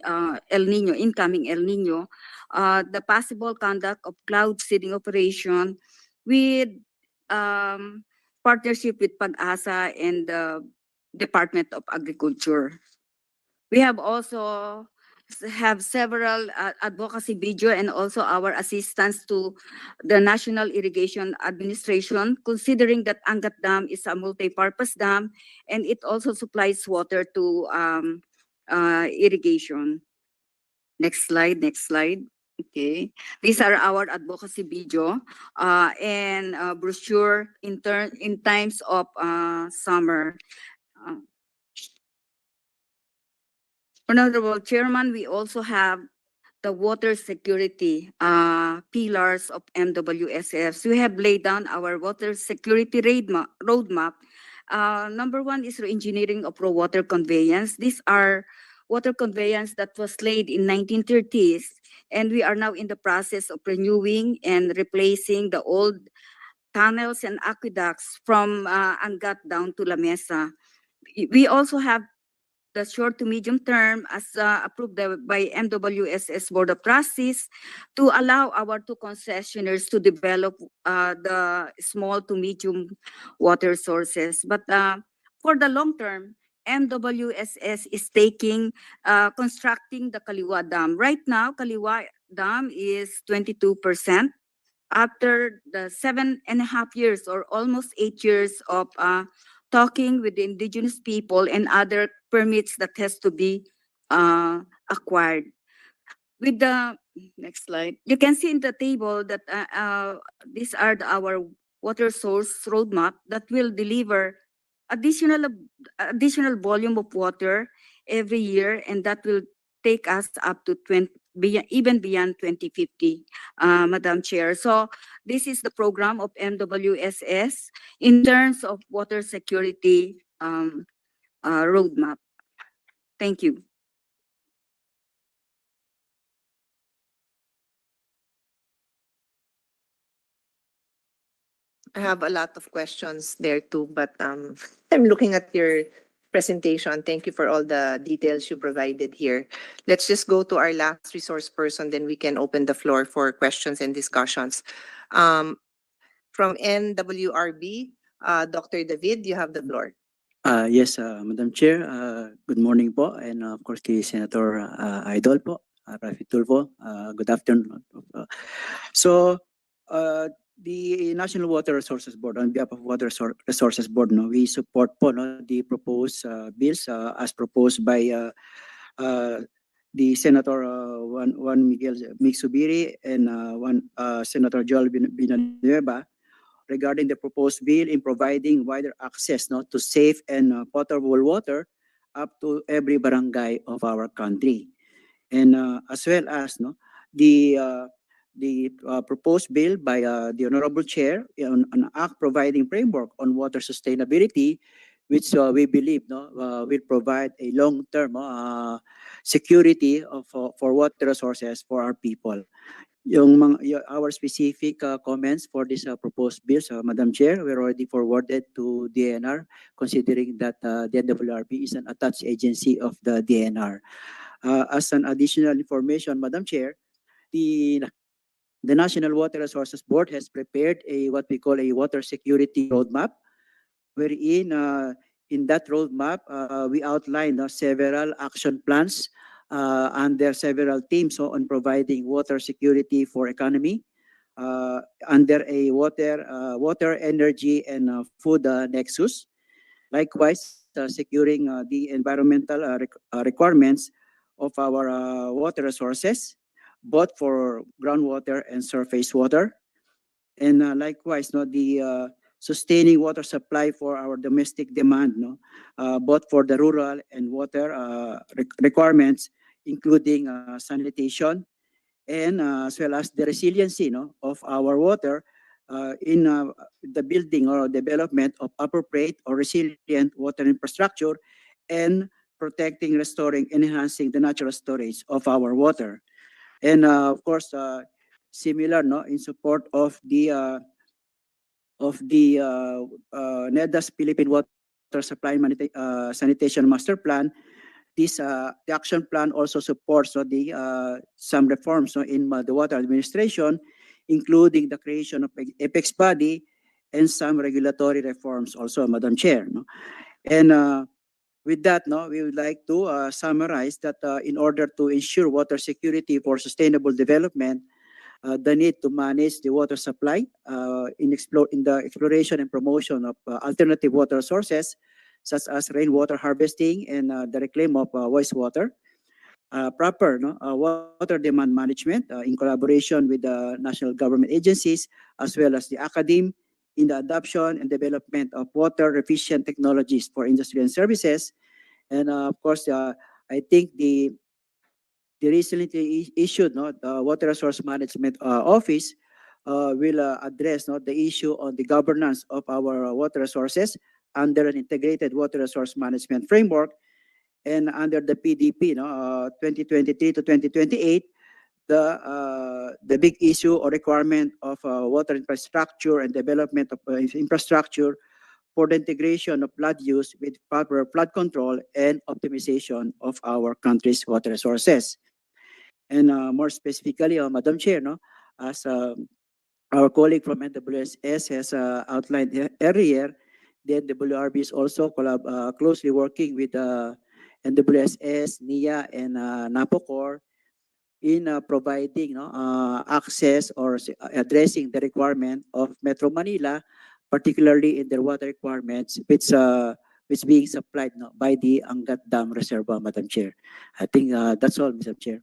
El Nino, incoming El Nino, the possible conduct of cloud seeding operation with partnership with Pag-asa and the Department of Agriculture. We have also have several advocacy video and also our assistance to the National Irrigation Administration, considering that Angat Dam is a multi-purpose dam and it also supplies water to irrigation. Next slide, next slide. Okay, these are our advocacy video and brochure in times of summer. Honorable Chairman, we also have the water security pillars of MWSF. We have laid down our water security roadmap. Number one is re-engineering of raw water conveyance. These are water conveyance that was laid in 1930s, and we are now in the process of renewing and replacing the old tunnels and aqueducts from Angat down to La Mesa. We also have the short to medium term as approved by MWSS Board of Trustees to allow our two concessionaires to develop the small to medium water sources. But for the long term, MWSS is constructing the Kaliwa Dam. Right now, Kaliwa Dam is 22%. After the 7.5 years or almost 8 years of talking with the indigenous people and other permits that has to be acquired. With the next slide, you can see in the table that these are our water source roadmap that will deliver additional volume of water every year, and that will take us up to even beyond 2050, Madam Chair. So this is the program of MWSS in terms of water security roadmap. Thank you. I have a lot of questions there too, but I'm looking at your presentation. Thank you for all the details you provided here. Let's just go to our last resource person, then we can open the floor for questions and discussions. From NWRB, Dr. David, you have the floor. Yes, Madam Chair, good morning po, and of course kay Senator Idol po, Rafi Tulfo, good afternoon. The National Water Resources Board, on behalf of Water Resources Board, no, we support po no, the proposed bills as proposed by the Senator Juan Miguel Mixubiri and Senator Joel Villanueva regarding the proposed bill in providing wider access no, to safe and potable water up to every barangay of our country. And as well as no, the proposed bill by the Honorable Chair on an act providing framework on water sustainability, which we believe no, will provide a long-term security for water resources for our people. Our specific comments for this proposed bills, Madam Chair, we're already forwarded to DNR, considering that the NWRB is an attached agency of the DNR. As an additional information, Madam Chair, the National Water Resources Board has prepared what we call a water security roadmap, wherein in that roadmap we outline several action plans under several themes on providing water security for economy, under a water, energy, and food nexus. Likewise, securing the environmental requirements of our water resources, both for groundwater and surface water. And likewise, no, the sustaining water supply for our domestic demand, no, both for the rural and water requirements, including sanitation, and as well as the resiliency, no, of our water in the building or development of appropriate or resilient water infrastructure, and protecting, restoring, and enhancing the natural storage of our water. And of course, similar, no, in support of the NEDA's Philippine Water Supply Sanitation Master Plan. This the action plan also supports some reforms in the water administration, including the creation of apex body and some regulatory reforms also, Madam Chair. No? And with that, no, we would like to summarize that in order to ensure water security for sustainable development, the need to manage the water supply in the exploration and promotion of alternative water sources, such as rainwater harvesting and the reclaim of wastewater. Proper, no, water demand management in collaboration with the national government agencies, as well as the academe, in the adoption and development of water efficient technologies for industry and services. And of course, I think the recently issued, no, the Water Resource Management Office will address, no, the issue on the governance of our water resources under an integrated water resource management framework, and under the PDP, no, 2023 to 2028, the big issue or requirement of water infrastructure and development of infrastructure for the integration of flood use with proper flood control and optimization of our country's water resources. And more specifically, Madam Chair, no, as our colleague from NWSS has outlined earlier, the WRB is also closely working with NWSS, NIA, and NAPOCOR in providing, no, access or addressing the requirement of Metro Manila, particularly in their water requirements, which being supplied, no, by the Angat Dam Reservoir, Madam Chair. I think that's all, Madam Chair.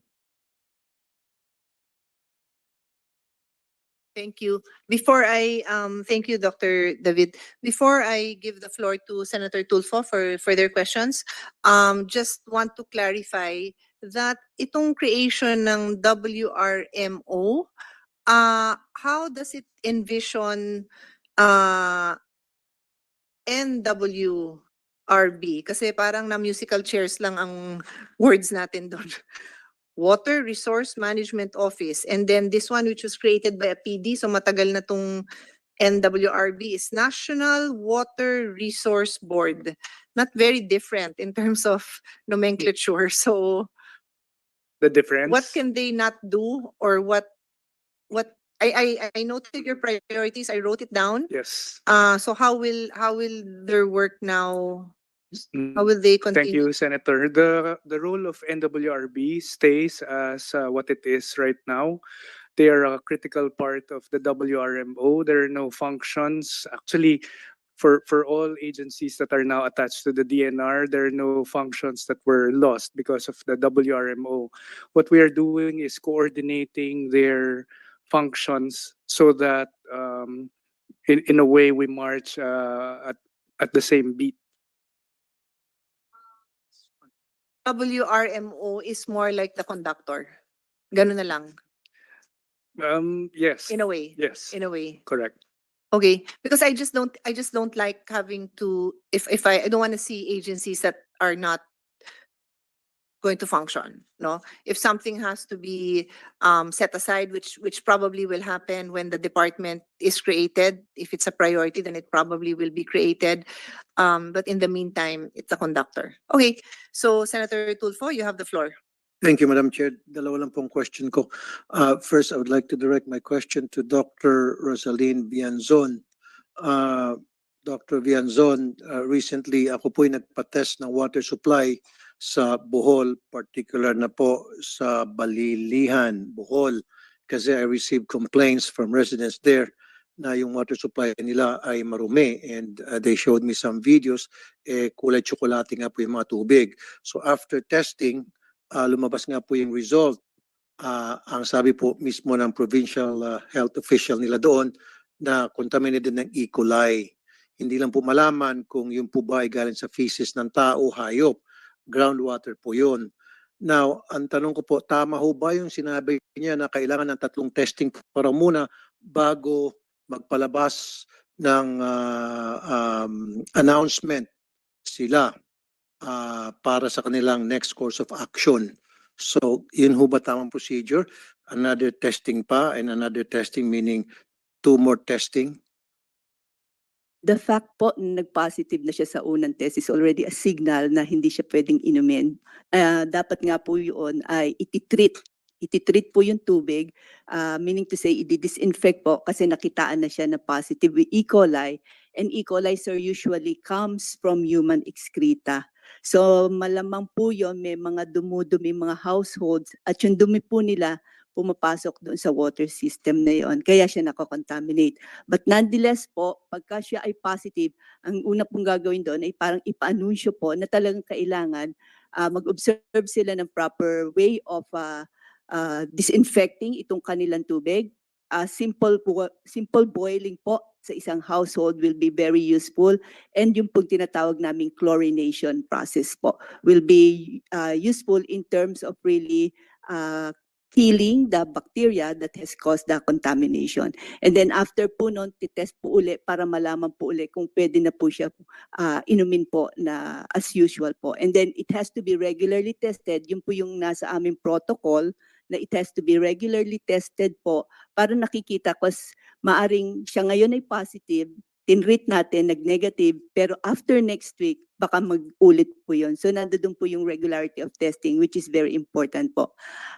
Thank you. Thank you, Dr. David. Before I give the floor to Senator Tulfo for further questions, just want to clarify that itong creation ng WRMO, how does it envision NWRB? Kasi parang na musical chairs lang ang words natin doon. Water Resource Management Office. And then this one, which was created by a PD, so matagal na tong NWRB, is National Water Resource Board. Not very different in terms of nomenclature. So The difference. what can they not do, or what I noted your priorities, I wrote it down. Yes. So how will their work now? Mm. How will they Thank continue? you, Senator. The role of NWRB stays as what it is right now. They are a critical part of the WRMO. There are no functions. Actually, for all agencies that are now attached to the DNR, there are no functions that were lost because of the WRMO. What we are doing is coordinating their functions so that in a way we march at the same beat. WRMO is more like the conductor. Ganun na lang. Yes. In a way. Yes. In a way. Correct. Okay. Because I just don't like having to, if I don't want to see agencies that are not going to function. No? If something has to be set aside, which probably will happen when the department is created, if it's a priority, then it probably will be created. But in the meantime, it's a conductor. Okay. So Senator Tulfo, you have the floor. Thank you, Madam Chair. Dalawa lang pong question ko. First, I would like to direct my question to Dr. Rosaline Vianzon. Dr. Vianzon, recently ako po'y nagpa-test ng water supply sa Bohol, particular na po sa Balilihan, Bohol. kasi I received complaints from residents there na yung water supply nila ay marumi, and they showed me some videos, kulay tsokolate nga po yung mga tubig. So after testing, lumabas nga po yung result. Ang sabi po mismo ng provincial health official nila doon na contaminated ng E. coli. Hindi lang po malaman kung yung po ba ay galing sa feces ng tao, hayop. Groundwater po yun. Now, ang tanong ko po, tama ho ba yung sinabi niya na kailangan ng 3 testing para muna bago magpalabas ng announcement sila para sa kanilang next course of action? So, yun ho ba tamang procedure? Another testing pa, and another testing meaning 2 more testing? The fact po na nag-positive na siya sa unang test is already a signal na hindi siya pwedeng inumin. Dapat nga po yun ay ititreat. Ititreat po yung tubig, meaning to say, i-disinfect po kasi nakitaan na siya na positive with E. coli. And E. coli, sir, usually comes from human excreta. So malamang po yun, may mga dumudumi mga households at yung dumi po nila pumapasok doon sa water system na yon. Kaya siya nakakontaminate. But nonetheless po, pagka siya ay positive, ang una pong gagawin doon ay parang ipaanunsyo po na talagang kailangan mag-observe sila ng proper way of disinfecting itong kanilang tubig. Simple boiling po sa isang household will be very useful, and yung pong tinatawag naming chlorination process po will be useful in terms of really killing the bacteria that has caused the contamination. And then after po nun, titest po uli para malaman po uli kung pwede na po siya inumin po na as usual po. And then it has to be regularly tested. Yun po yung nasa aming protocol na it has to be regularly tested po para nakikita kasi maaring siya ngayon ay positive, tinreat natin, nag-negative, pero after next week, baka mag-ulit po yun. So nandoon po yung regularity of testing, which is very important po.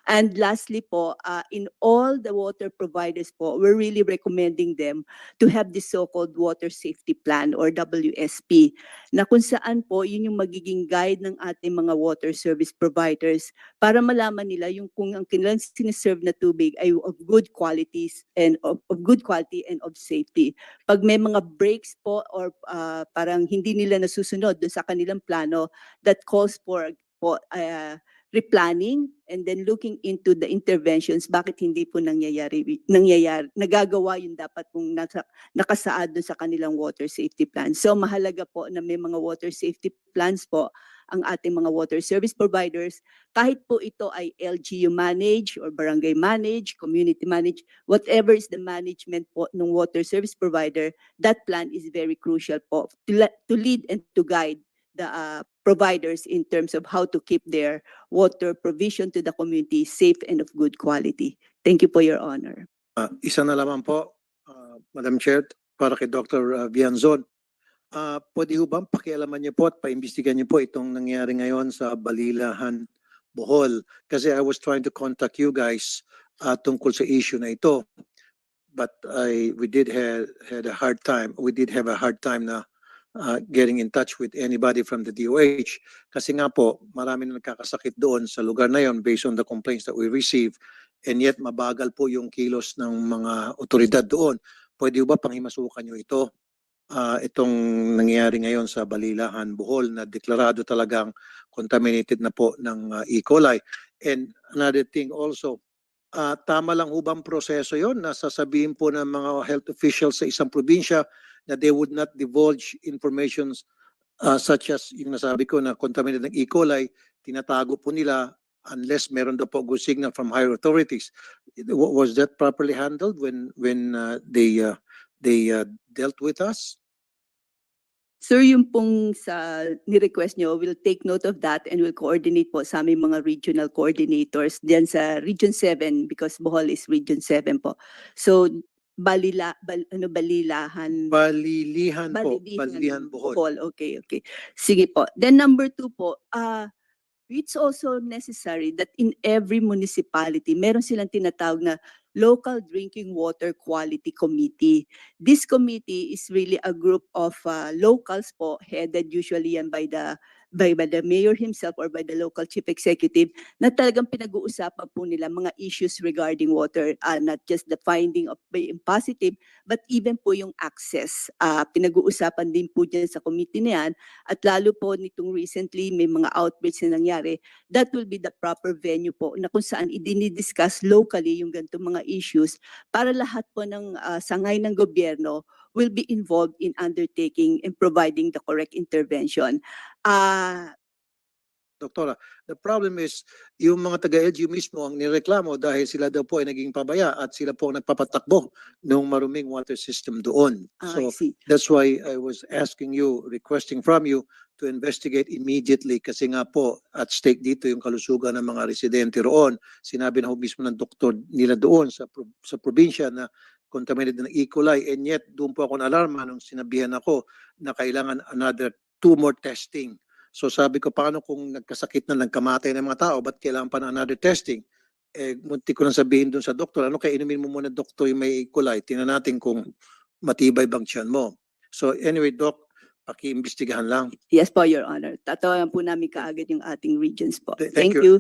And lastly po, in all the water providers po, we're really recommending them to have this so-called water safety plan or WSP, na kung saan po yun yung magiging guide ng ating mga water service providers para malaman nila yung kung ang kanilang siniserve na tubig ay of good qualities and of good quality and of safety. Pag may mga breaks po or parang hindi nila nasusunod doon sa kanilang plano, that calls for replanning and then looking into the interventions, bakit hindi po nagagawa yung dapat pong nakasaad doon sa kanilang water safety plan. So mahalaga po na may mga water safety plans po ang ating mga water service providers, kahit po ito ay LGU manage or barangay manage, community manage, whatever is the management po ng water service provider, that plan is very crucial po to lead and to guide the providers in terms of how to keep their water provision to the community safe and of good quality. Thank you for your honor. Isa na lamang po, Madam Chair, para kay Dr. Vianzon. Pwede ho bang pakialaman niyo po at paimbestigan niyo po itong nangyari ngayon sa Balilahan, Bohol? Kasi I was trying to contact you guys tungkol sa issue na ito. But we did have a hard time na getting in touch with anybody from the DOH. Kasi nga po, marami na nagkakasakit doon sa lugar na yon based on the complaints that we receive. And yet, mabagal po yung kilos ng mga otoridad doon. Pwede ba panghimasukan nyo ito? Itong nangyayari ngayon sa Balilahan, Bohol, na deklarado talagang contaminated na po ng E. coli. And another thing also, tama lang hubang proseso yon na sasabihin po ng mga health officials sa isang probinsya na they would not divulge information such as yung nasabi ko na contaminated ng E. coli, tinatago po nila unless meron daw po good signal from higher authorities. Was that properly handled when they dealt with us? Sir, yung pong sa ni-request nyo, we'll take note of that and we'll coordinate po sa aming mga regional coordinators diyan sa Region 7 because Bohol is Region 7 po. So, Balilahan. Balilihan po. Balilihan, Bohol. Okay. Sige po. Then number 2 po, it's also necessary that in every municipality, meron silang tinatawag na Local Drinking Water Quality Committee. This committee is really a group of locals po, headed usually yan by the by the mayor himself or by the local chief executive na talagang pinag-uusapan po nila mga issues regarding water, not just the finding of being positive, but even po yung access. Pinag-uusapan din po dyan sa committee na yan, at lalo po nitong recently may mga outbreaks na nangyari, that will be the proper venue po na kung saan i-discuss locally yung ganitong mga issues para lahat po ng sangay ng gobyerno will be involved in undertaking and providing the correct intervention. Doktora, the problem is, yung mga taga-LGU mismo ang nireklamo dahil sila daw po ay naging pabaya at sila po ang nagpapatakbo ng maruming water system doon. I So see. that's why I was asking you, requesting from you to investigate immediately kasi nga po at stake dito yung kalusugan ng mga residente roon. Sinabi na ho mismo ng doktor nila doon sa probinsya na contaminated ng E. coli, and yet doon po ako na-alarma nung sinabihan ako na kailangan another 2 more testing. So sabi ko, paano kung nagkasakit na nagkamatay ng mga tao, ba't kailangan pa na another testing? Munti ko lang sabihin doon sa doktor, ano kaya inumin mo muna doktor yung may E. coli, tingnan natin kung matibay bang tiyan mo. So anyway, Doc, paki-imbestigahan lang. Yes po, Your Honor. Tatawagan po namin kaagad yung ating regions po. Thank Thank you. you.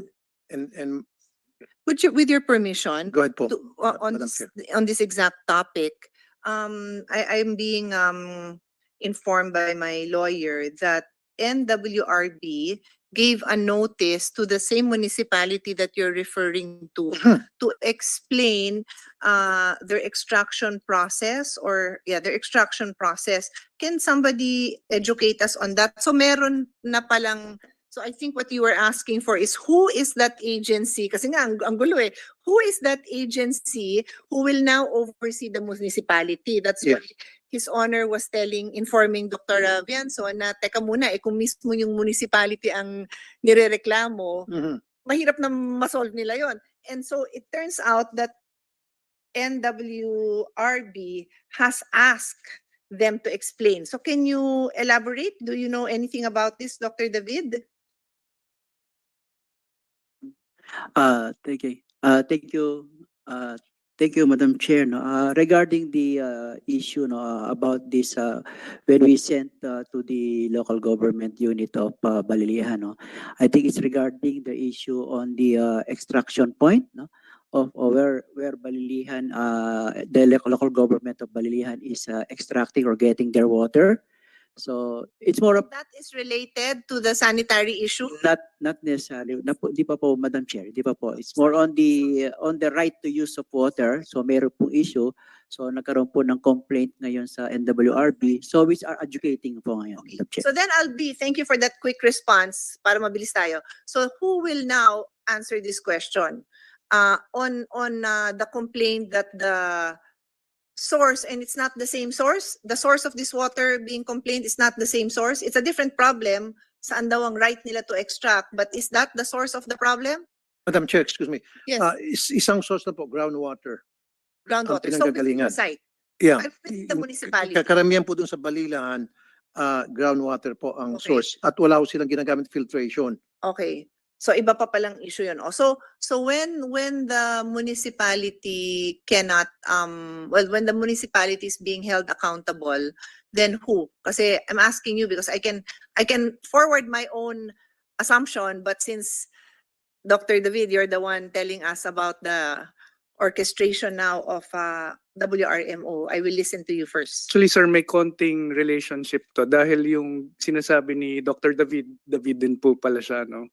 And With your permission, go ahead po. on Madam this, Chair. on this exact topic, I'm being informed by my lawyer that NWRB gave a notice to the same municipality that you're referring to explain their extraction process their extraction process. Can somebody educate us on that? So meron na palang. So I think what you were asking for is who is that agency? Kasi nga, ang gulo eh. Who is that agency who will now oversee the municipality? That's Yes. what His Honor was informing Dr. Vianzo na teka muna, kung mismo yung municipality ang nirereklamo, Mhm. mahirap na masolve nila yon. And so it turns out that NWRB has asked them to explain. So can you elaborate? Do you know anything about this, Dr. David? Thank you. Thank you, Madam Chair. No, regarding the issue about this, when we sent to the local government unit of Balilihan, I think it's regarding the issue on the extraction point, of where Balilihan, the local government of Balilihan is extracting or getting their water. So it's more of That is related to the sanitary issue. not necessarily, di pa po, Madam Chair, di pa po. It's more on the right to use of water. So mayroon pong issue. So nagkaroon po ng complaint ngayon sa NWRB. So we are educating po ngayon, Okay. Madam Chair. So then thank you for that quick response para mabilis tayo. So who will now answer this question? On the complaint that the source, and it's not the same source, the source of this water being complained is not the same source. It's a different problem. Saan daw ang right nila to extract? But is that the source of the problem? Madam Chair, excuse me. Yes, Isang source na po, groundwater. groundwater. ang So within pinanggagalingan. the site, Yeah. within the municipality. Karamihan po dun sa Balilahan, groundwater po ang Okay. source. At wala ko silang ginagamit filtration. Okay. So iba pa palang issue yun. So when the municipality cannot when the municipality is being held accountable, then who? Kasi I'm asking you because I can forward my own assumption, but since Dr. David, you're the one telling us about the orchestration now of WRMO, I will listen to you first. Actually, sir, may konting relationship to dahil yung sinasabi ni Dr. David din po pala siya, no?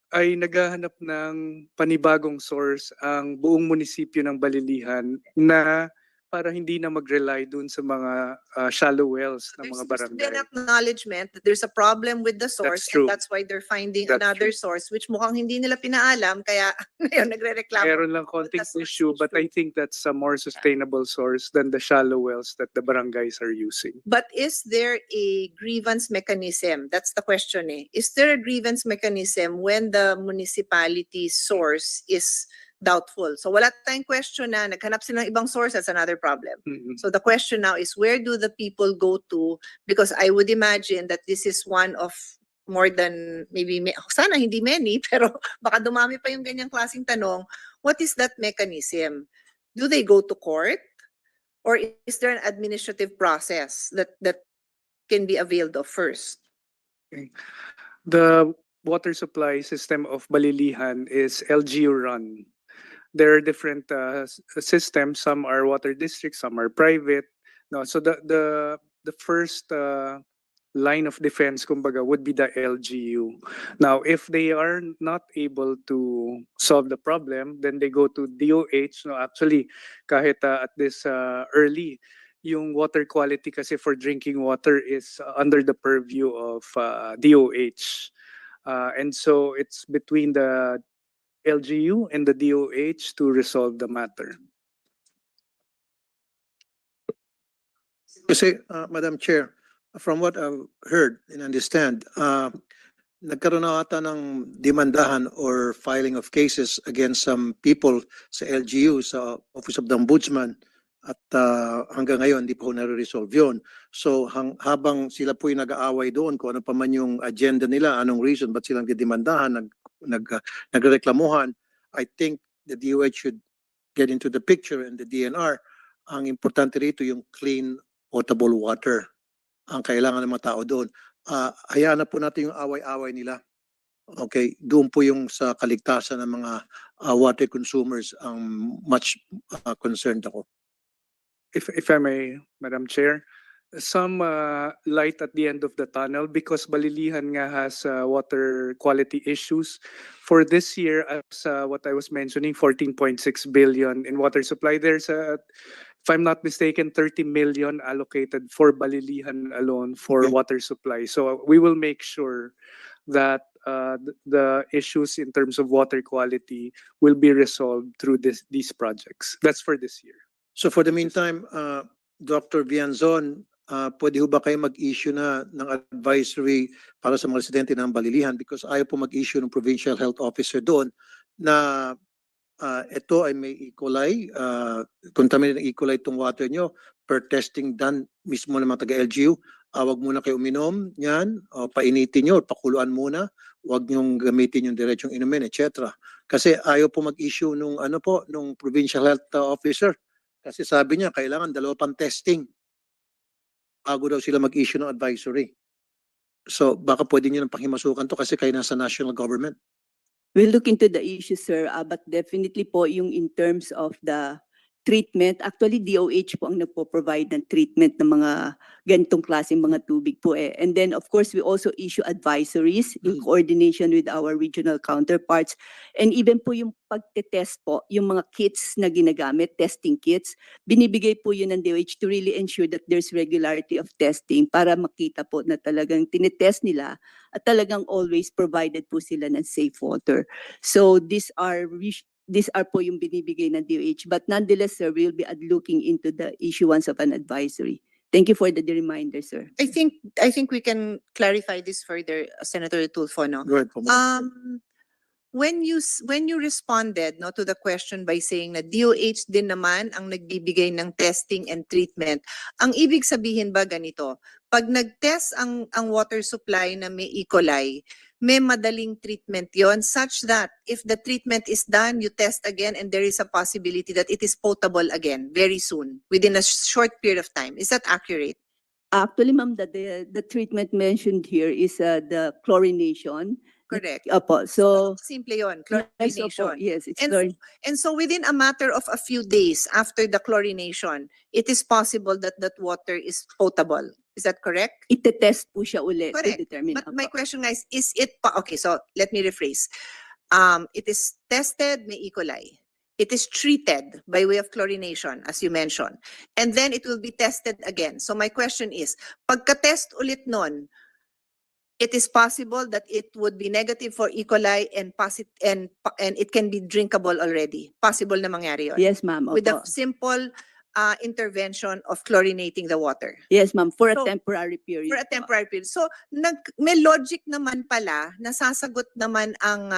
Ay naghahanap ng panibagong source ang buong munisipyo ng Balilihan na para hindi na mag-rely dun sa mga shallow wells ng There's mga supposed to be an barangay. acknowledgement that there's a problem with the source, true. and that's why they're finding That's another true. source, which mukhang hindi nila pinaalam, kaya ngayon nagre-reklamo. Meron lang konting That's not issue, but I think that's a more sustainable source than the shallow wells that the barangays are using. But is there a grievance mechanism? That's the question eh. Is there a grievance mechanism when the municipality's source is doubtful? So wala tayong question na naghanap sila ng ibang source, that's another problem. Mhm. So the question now is where do the people go to? Because I would imagine that this is one of more than maybe, sana hindi many, pero baka dumami pa yung ganyang klaseng tanong. What is that mechanism? Do they go to court? Or is there an administrative process that can be availed of first. The water supply system of Balilihan is LGU run. There are different systems. Some are water districts, some are private. No, so the first line of defense, kumbaga, would be the LGU. Now, if they are not able to solve the problem, then they go to DOH. No, actually, kahit at this early, yung water quality kasi for drinking water is under the purview of DOH. And so it's between the LGU and the DOH to resolve the matter. Kasi, Madam Chair, from what I've heard and understand, nagkaroon na ata ng demandahan or filing of cases against some people sa LGU, sa Office of the Ombudsman, at hanggang ngayon hindi pa ho nare-resolve yun. So habang sila po yung nag-aaway doon, kung ano pa man yung agenda nila, anong reason, ba't silang didemandahan, nagreklamuhan, I think the DOH should get into the picture and the DNR. Ang importante rito yung clean, potable water ang kailangan ng mga tao doon. Hayaan na po natin yung away-away nila. Okay, doon po yung sa kaligtasan ng mga water consumers ang much concerned ako. If I may, Madam Chair, some light at the end of the tunnel because Balilihan nga has water quality issues. For this year, as what I was mentioning, 14.6 billion in water supply. There's if I'm not mistaken, 30 million allocated for Balilihan alone for Okay. water supply. So we will make sure that the issues in terms of water quality will be resolved through these projects. That's for this year. So for the meantime, Dr. Vianzon, pwede ho ba kayo mag-issue na ng advisory para sa mga residente ng Balilihan because ayaw po mag-issue ng provincial health officer doon na ito ay may E. coli, contaminated E. coli itong water nyo per testing done mismo ng mga taga-LGU. Wag muna kayo uminom yan, painitin nyo, pakuluan muna, wag nyong gamitin yung diretsong inumin, etc. Kasi ayaw po mag-issue nung nung provincial health officer. Kasi sabi niya, kailangan 2 pang testing bago daw sila mag-issue ng advisory. So baka pwede nyo nang pakimasukan to kasi kayo nasa national government. We'll look into the issue, sir, but definitely po yung in terms of the treatment, actually DOH po ang nagpo-provide ng treatment ng mga ganitong klaseng mga tubig po eh. And then of course we also issue advisories in coordination with our regional counterparts. And even po yung pagtetest po, yung mga kits na ginagamit, testing kits, binibigay po yun ng DOH to really ensure that there's regularity of testing para makita po na talagang tinetest nila at talagang always provided po sila ng safe water. So these are po yung binibigay ng DOH. But nonetheless, sir, we'll be looking into the issuance of an advisory. Thank you for the reminder, sir. I think we can clarify this further, Senator Tulfo, no? Go ahead po. When you responded no to the question by saying na DOH din naman ang nagbibigay ng testing and treatment, ang ibig sabihin ba ganito? Pag nag-test ang water supply na may E. coli, may madaling treatment yon such that if the treatment is done, you test again and there is a possibility that it is potable again very soon within a short period of time. Is that accurate? Actually, ma'am, the treatment mentioned here is the chlorination. Correct. Opo, so Simple yon, yes, opo, chlorination. yes, it's And And so within a matter of a few days after the chlorination, it is possible that that water is potable. Is that correct? itetest po siya ulit to Correct. determine. But my Opo. question is it okay, so let me rephrase. It is tested, may E. coli. It is treated by way of chlorination, as you mentioned. And then it will be tested again. So my question is, pagka-test ulit nun, it is possible that it would be negative for E. coli and it can be drinkable already. Possible na mangyari yun. Yes, ma'am. With Opo. the simple intervention of chlorinating the water. Yes, ma'am, for a So, temporary period. For a po. temporary period. So, may logic naman pala, nasasagot naman ang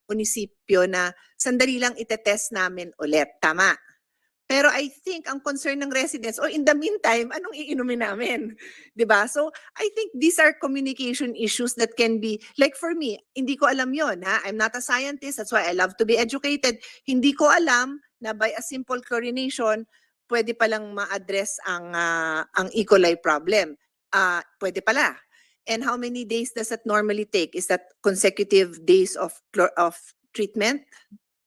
munisipyo na sandali lang itetest namin ulit. Tama. Pero I think ang concern ng residents, or in the meantime, anong iinumin namin? 'Di ba? So, I think these are communication issues that can be, like for me, hindi ko alam yon ha? I'm not a scientist, that's why I love to be educated. Hindi ko alam na by a simple chlorination, pwede palang ma-address ang E. coli problem. Pwede pala. And how many days does that normally take? Is that consecutive days of treatment?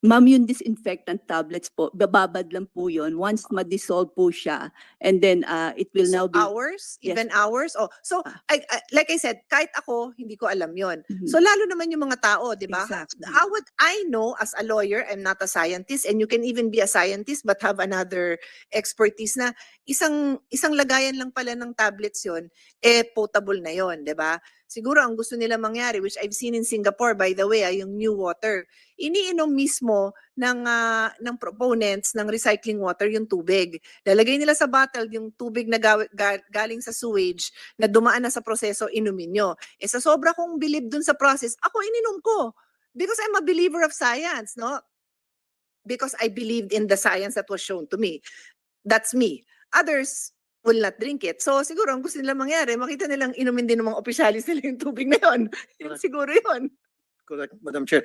Ma'am, yung disinfectant tablets po, bababad lang po yun. Once ma-dissolve po siya, and then it will now So be... hours? Yes. Even hours? Oh, so like I said, kahit ako, hindi ko alam yon. Mhm. So lalo naman yung mga tao, di ba? Exactly. How would I know as a lawyer, I'm not a scientist, and you can even be a scientist but have another expertise na isang lagayan lang pala ng tablets yon, potable na yon, di ba? Siguro ang gusto nila mangyari, which I've seen in Singapore, by the way, yung new water, iniinom mismo ng proponents ng recycling water yung tubig. Lalagay nila sa bottle yung tubig na galing sa sewage na dumaan na sa proseso, inumin nyo. Sa sobra kong believe dun sa process, ako ininom ko. Because I'm a believer of science, no? Because I believed in the science that was shown to me. That's me. Others will not drink it. So siguro ang gusto nila mangyari, makita nilang inumin din ng mga opisyalis nila yung tubig na yun. Yun siguro yun. Correct, Madam Chair.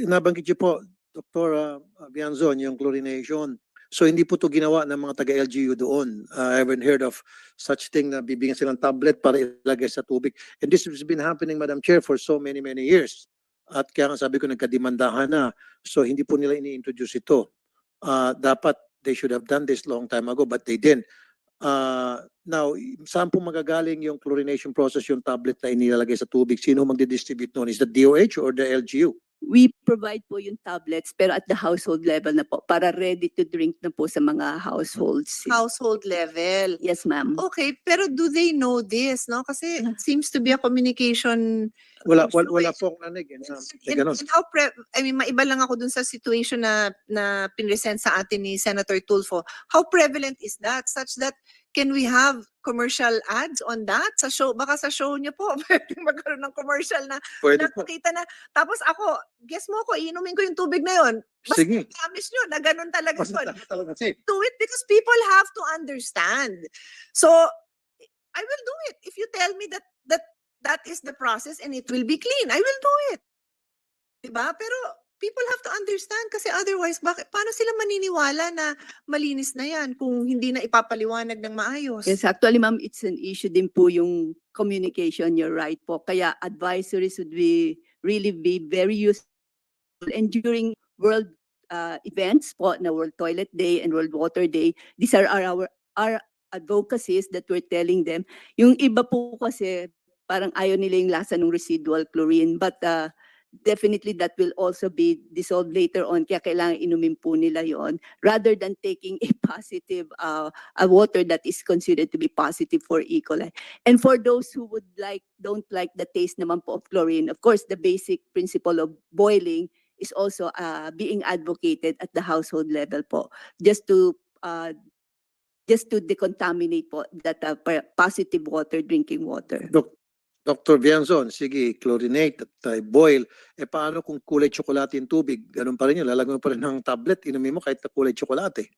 Nabanggit niyo po, Dr. Bianzon, yung chlorination. So hindi po to ginawa ng mga taga-LGU doon. I haven't heard of such thing na bibigyan silang tablet para ilagay sa tubig. And this has been happening, Madam Chair, for so many years. At kaya nga sabi ko, nagkadimandahan na. So hindi po nila ini-introduce ito. Dapat they should have done this long time ago, but they didn't. Now, saan po magagaling yung chlorination process, yung tablet na inilalagay sa tubig? Sino magdi-distribute noon? Is the DOH or the LGU? We provide po yung tablets, pero at the household level na po, para ready to drink na po sa mga households. Household level. Yes, ma'am. Okay, pero do they know this, no? Kasi it seems to be a communication. Wala Influence. po akong nanig. And how I mean, maiba lang ako dun sa situation na pinresent sa atin ni Senator Tulfo. How prevalent is that? Such that can we have commercial ads on that? Sa show, baka sa show niyo po, pwedeng magkaroon ng commercial na Pwede po. nakakita na. Tapos ako, guess mo ko, iinumin ko yung tubig na yun. Basta Sige. promise nyo na ganun talaga Basta yun. talaga safe. Do it because people have to understand. So I will do it if you tell me that is the process and it will be clean. I will do it. Diba? Pero people have to understand kasi otherwise paano sila maniniwala na malinis na yan kung hindi na ipapaliwanag ng maayos? Yes, actually, ma'am, it's an issue din po yung communication. You're right po. Kaya advisories would really be very useful. And during world events po, na World Toilet Day and World Water Day, these are our advocacies that we're telling them. Yung iba po kasi parang ayaw nila yung lasa ng residual chlorine, but definitely that will also be dissolved later on, kaya kailangan inumin po nila yon rather than taking a positive a water that is considered to be positive for E. coli. And for those who don't like the taste naman po of chlorine, of course the basic principle of boiling is also being advocated at the household level po, just to decontaminate po that positive water, drinking water. Dr. Bianzon, sige, chlorinate at boil. Paano kung kulay tsokolate yung tubig? Ganun pa rin yun. Lalagyan mo pa rin ng tablet, inumin mo kahit na kulay tsokolate.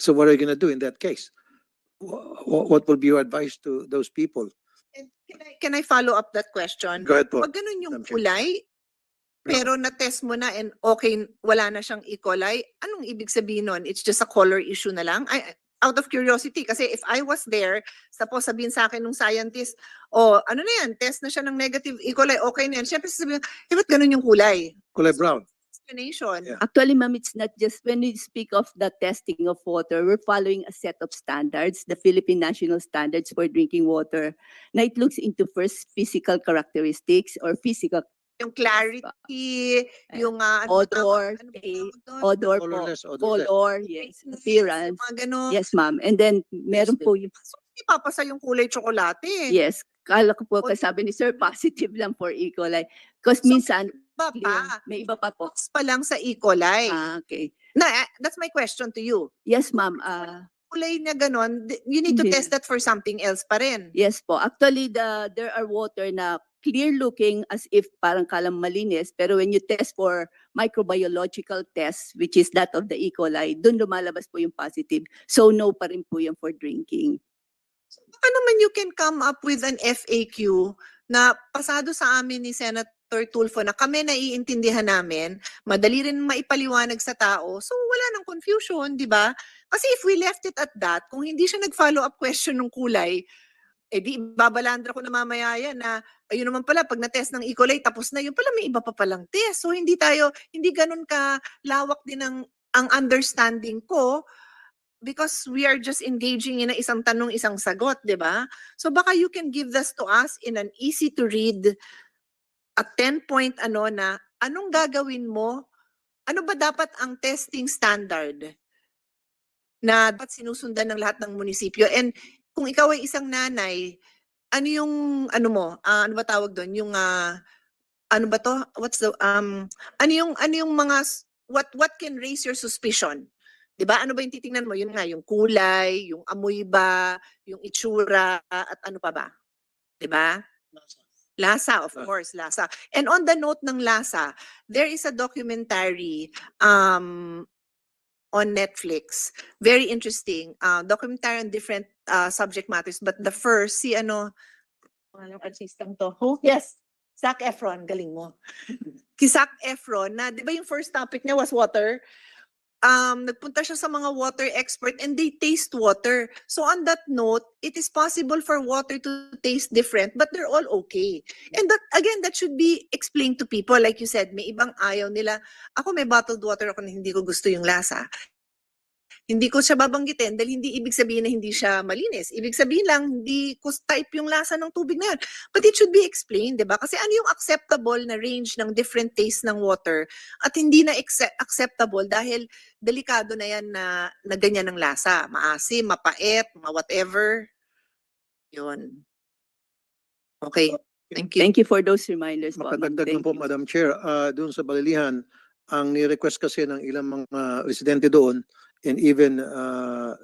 So what are you gonna do in that case? What will be your advice to those people? And can I follow up that question? Go ahead po. Pag ganun yung Madam Chair. kulay, pero na-test mo na and okay, wala na siyang E. coli, anong ibig sabihin nun? It's just a color issue na lang? Out of curiosity, kasi if I was there, suppose sabihin sa akin ng scientist, ano na yan, test na siya ng negative E. coli, okay na yan. Siyempre sabihin, ba't ganun yung kulay? Kulay brown. Explanation. Yeah. Actually, ma'am, it's not just when we speak of the testing of water, we're following a set of standards, the Philippine National Standards for Drinking Water. Now, it looks into first physical characteristics or physical Yung clarity, yung odor, odor po, Colorless, odorless. color, yes, appearance. Mga ganun. Yes, ma'am. And then, meron po yung, So, hindi papasa yung kulay tsokolate. yes, kala ko po, sabi ni Sir, positive lang for E. coli. Because So, minsan, Iba pa. may iba pa po. Box pa lang sa E. coli. Okay. That's my question to you. Yes, ma'am. Kulay na ganon, you need to Hindi. test that for something else pa rin. Yes po. Actually, there are water na clear looking as if parang kalang malinis, pero when you test for microbiological test, which is that of the E. coli, dun lumalabas po yung positive. So no pa rin po yung for drinking. Baka naman you can come up with an FAQ na pasado sa amin ni Senator Senator Tulfo na kami naiintindihan namin, madali rin maipaliwanag sa tao, so wala nang confusion, di ba? Kasi if we left it at that, kung hindi siya nag-follow up question ng kulay, eh di babalandra ko na mamaya yan na ayun naman pala pag na-test ng E. coli tapos na yun pala may iba pa palang test. So hindi ganun ka lawak din ang understanding ko because we are just engaging in isang tanong, isang sagot, di ba? So baka you can give this to us in an easy to read a 10-point na anong gagawin mo? Ano ba dapat ang testing standard na dapat sinusundan ng lahat ng munisipyo? And kung ikaw ay isang nanay, ano yung ano ba tawag doon? Yung ano ba to? What's the ano yung mga what can raise your suspicion? 'Di ba? Ano ba yung titingnan mo? Yun nga, yung kulay, yung amoy ba, yung itsura at ano pa ba? 'Di ba? Lasa, of course, lasa. And on the note ng lasa, there is a documentary on Netflix. Very interesting. Documentary on different subject matters. But the first, anong artistang to? Who? Yes, Zac Efron. Galing mo. Si Zac Efron, na di ba yung first topic niya was water? Nagpunta siya sa mga water expert and they taste water. So on that note, it is possible for water to taste different, but they're all okay. And that, again, that should be explained to people. Like you said, may ibang ayaw nila. Ako may bottled water ako na hindi ko gusto yung lasa. Hindi ko siya babanggitin dahil hindi ibig sabihin na hindi siya malinis. Ibig sabihin lang, hindi ko type yung lasa ng tubig na yun. But it should be explained, di ba? Kasi ano yung acceptable na range ng different taste ng water at hindi na acceptable dahil delikado na yan na ganyan ng lasa. Maasim, mapait, whatever. Yun. Okay. Thank you. Thank you for those reminders po. ma'am. Makadagdag lang Thank po, you. Madam Chair, doon sa Balilihan, ang ni-request kasi ng ilang mga residente doon and even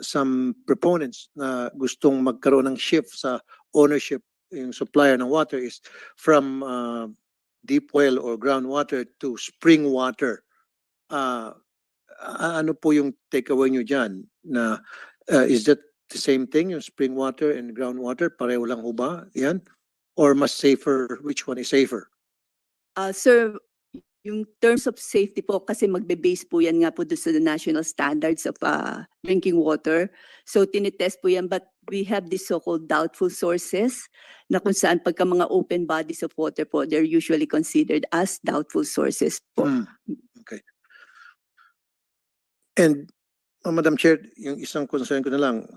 some proponents na gustong magkaroon ng shift sa ownership yung supplier ng water is from deep well or groundwater to spring water. Ano po yung takeaway nyo dyan? Na, is that the same thing, yung spring water and groundwater? Pareho lang ho ba yan? Or mas safer, which one is safer? Sir, yung terms of safety po, kasi magbe-base po yan nga po doon sa the national standards of drinking water. So tinitest po yan, but we have these so-called doubtful sources na kung saan pagka mga open bodies of water po, they're usually considered as doubtful sources po. Okay. And, Madam Chair, yung isang concern ko na lang,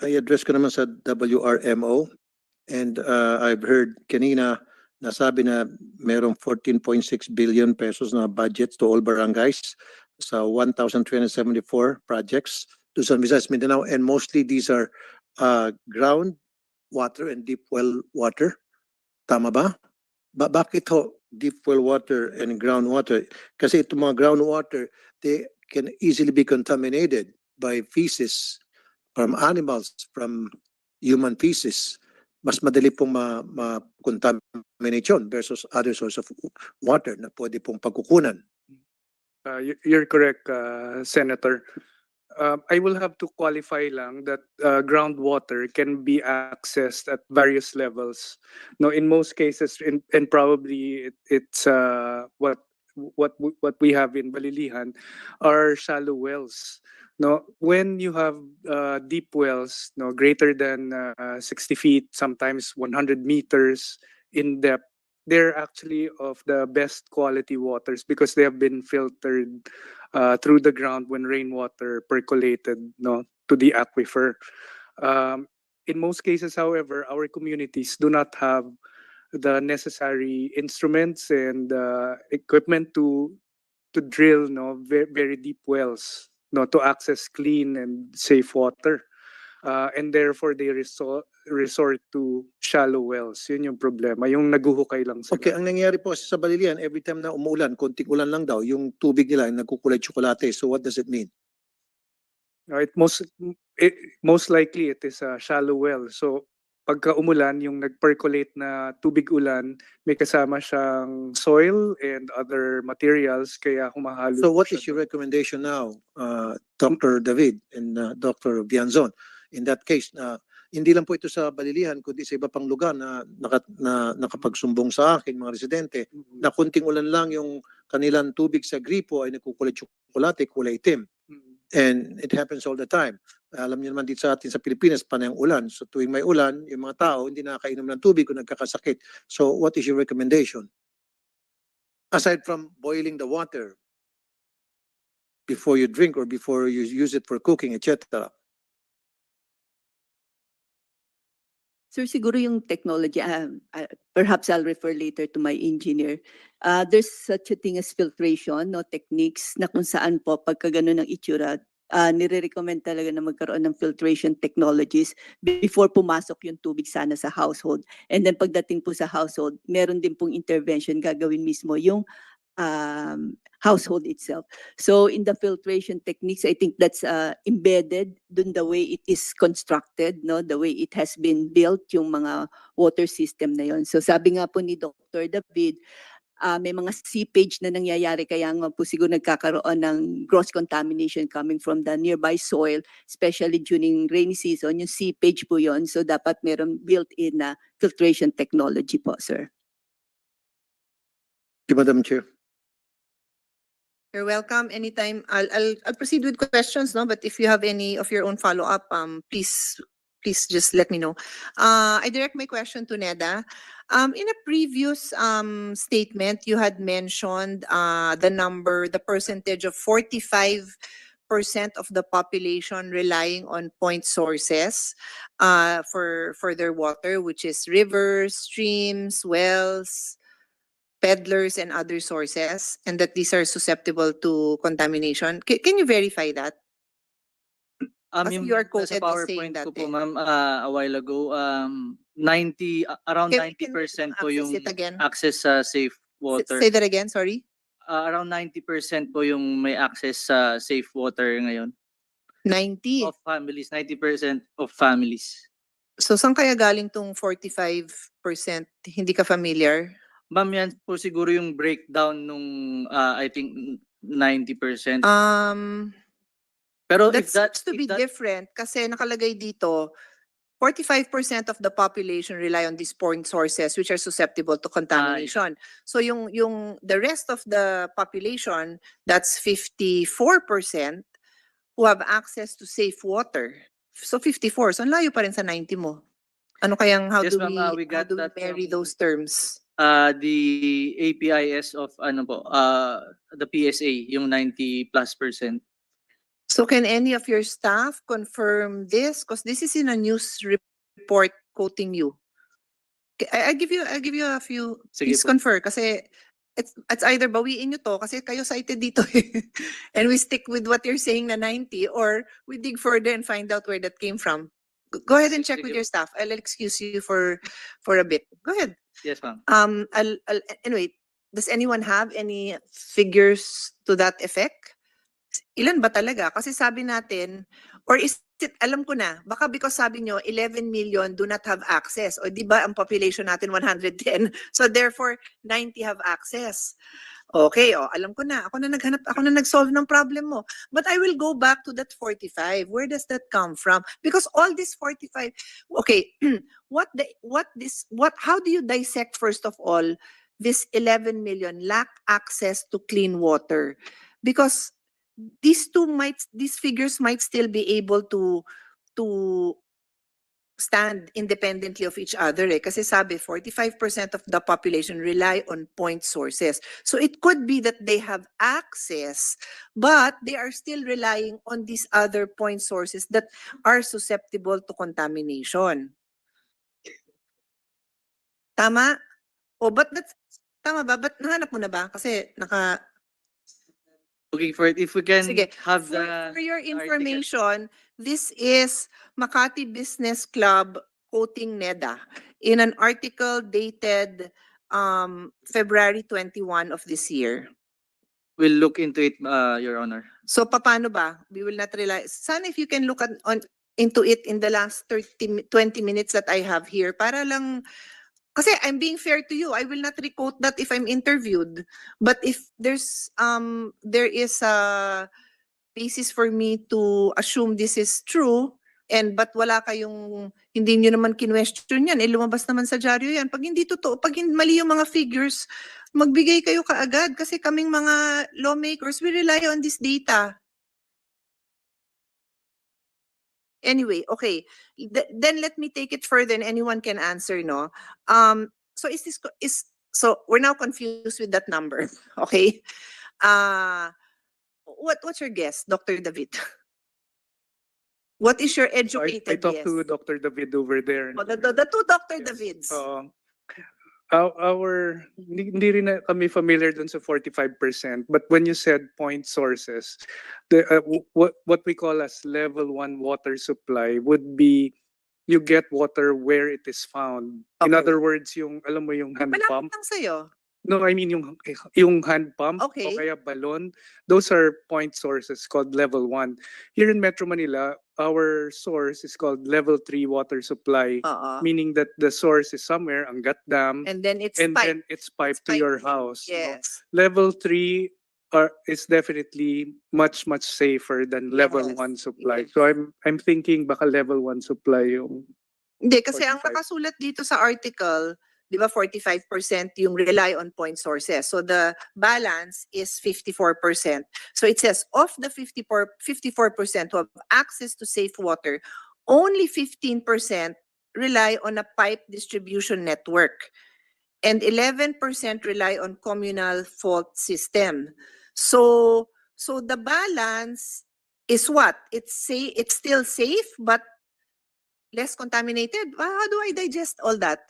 I address ko naman sa WRMO and I've heard kanina nasabi na merong 14.6 billion pesos na budget to all barangays sa 1,374 projects to San Visayas, Mindanao, and mostly these are ground water and deep well water. Tama ba? Bakit ho deep well water and groundwater? Kasi itong mga groundwater, they can easily be contaminated by feces from animals, from human feces. Mas madali pong ma-contaminate yun versus other source of water na pwede pong pagkukunan. You're correct, Senator. I will have to qualify lang that groundwater can be accessed at various levels. No, in most cases, and probably it's what we have in Balilihan are shallow wells. No, when you have deep wells, no, greater than 60 feet, sometimes 100 meters in depth, they're actually of the best quality waters because they have been filtered through the ground when rainwater percolated, no, to the aquifer. In most cases, however, our communities do not have the necessary instruments and equipment to drill, no, very deep wells, no, to access clean and safe water. And therefore they resort to shallow wells. Yun yung problema, yung naguhukay lang sila. Okay, ang nangyayari po sa Balilian, every time na umuulan, konting ulan lang daw, yung tubig nila nagkukulay tsokolate. So what does it mean? Most likely it is a shallow well. So pagka umulan, yung nag-percolate na tubig ulan, may kasama siyang soil and other materials, kaya humahalo. So what siya is your doon. recommendation now, Dr. David and Dr. Bianzon? In that case, hindi lang po ito sa Balilihan, kundi sa iba pang lugar na, nakapagsumbong sa akin, mga residente, na kunting ulan lang yung kanilang tubig sa gripo ay nagkukulay tsokolate, kulay itim. And it happens all the time. Alam niyo naman dito sa atin sa Pilipinas, panayang ulan. So tuwing may ulan, yung mga tao hindi nakakainom ng tubig kung nagkakasakit. So what is your recommendation? Aside from boiling the water before you drink or before you use it for cooking, etc. Sir, siguro yung technology, perhaps I'll refer later to my engineer. There's such a thing as filtration, no, techniques na kung saan po pagka ganun ang itsura, nire-recommend talaga na magkaroon ng filtration technologies before pumasok yung tubig sana sa household. And then pagdating po sa household, meron din pong intervention gagawin mismo yung household itself. So in the filtration techniques, I think that's embedded dun the way it is constructed, no, the way it has been built, yung mga water system na yon. So sabi nga po ni Dr. David, may mga seepage na nangyayari, kaya nga po siguro nagkakaroon ng gross contamination coming from the nearby soil, especially during rainy season, yung seepage po yon. So dapat meron built-in na filtration technology po, sir. Thank you, Madam Chair. You're welcome anytime. I'll proceed with questions, no? But if you have any of your own follow-up, please just let me know. I direct my question to Neda. In a previous statement, you had mentioned the percentage of 45% of the population relying on point sources for their water, which is rivers, streams, wells, peddlers, and other sources, and that these are susceptible to contamination. Can you verify that? Kasi Yung you are nasa quoted as saying PowerPoint that ko po, eh. ma'am, a while ago, around Can 90% po access yung it again? access sa safe water. Say that again, sorry. Around 90% po yung may access sa safe water ngayon. 90. Of families, 90% of families. So saan kaya galing tong 45%? Hindi ka familiar? Ma'am, yan po siguro yung breakdown nung, I think, 90%. Pero That if that, seems to be different kasi nakalagay dito, 45% of the population rely on these point sources which are susceptible to contamination. So the rest of the population, that's 54%, who have access to safe water. So 54, so ang layo pa rin sa 90 mo. Ano kayang, how Yes, do ma'am, we we got that marry from- those terms? the APIS of the PSA, yung 90+%. So can any of your staff confirm this? Because this is in a news report quoting you. I give you a few. Sige Please po. confirm kasi it's either bawiin nyo to kasi kayo cited dito and we stick with what you're saying na 90, or we dig further and find out where that came from. Go ahead and check with Sige your staff. I'll excuse you for a bit. Go ahead. Yes, ma'am. Anyway, does anyone have any figures to that effect? Ilan ba talaga? Kasi sabi natin, or is it, alam ko na, baka because sabi nyo, 11 million do not have access. O di ba ang population natin 110? So therefore, 90 have access. Okay, alam ko na. Ako na nag-solve ng problem mo. But I will go back to that 45. Where does that come from? Because all this 45, okay, how do you dissect, first of all, this 11 million lack access to clean water? Because these figures might still be able to stand independently of each other kasi sabi 45% of the population rely on point sources. So it could be that they have access, but they are still relying on these other point sources that are susceptible to contamination. Tama? Tama ba? But nahanap mo na ba? Kasi Looking for it. If we can Sige. have For your article. information, this is Makati Business Club quoting NEDA in an article dated February 21 of this year. We'll look into it, Your Honor. So paano ba? We will not rely. Sana if you can look into it in the last 20 minutes that I have here para lang. Kasi I'm being fair to you. I will not requote that if I'm interviewed. But if there is a basis for me to assume this is true, And but wala kayong, hindi nyo naman kinwestiyon yan, lumabas naman sa dyaryo yan. Pag hindi totoo, pag mali yung mga figures, magbigay kayo kaagad kasi kaming mga lawmakers, we rely on this data. Anyway, okay. Then let me take it further and anyone can answer, no? So so we're now confused with that number, okay? What's your guess, Dr. David? What is your So I educated talked to guess? Dr. David over there. Oh, the two Dr. Yes. Davids. Hindi rin na kami familiar dun sa 45%, but when you said point sources, what we call as level 1 water supply would be you get water where it is found. In Okay. other words, yung alam mo yung hand Malapit pump. lang sa'yo. No, I mean yung hand pump Okay. o kaya balon. Those are point sources called level 1. Here in Metro Manila, our source is called level 3 water supply, meaning that the source is somewhere, Angat Dam, And then it's and piped. then it's piped to piped your in. house. No? Yes. Level 3 is definitely much safer than level Yes. 1 supply. Yes. So I'm thinking baka level 1 supply yung Hindi, kasi ang 45. nakasulat dito sa article, di ba 45% yung rely on point sources. So the balance is 54%. So it says of the 54% who have access to safe water, only 15% rely on a pipe distribution network and 11% rely on communal fault system. So the balance is what? It's still safe but less contaminated. How do I digest all that?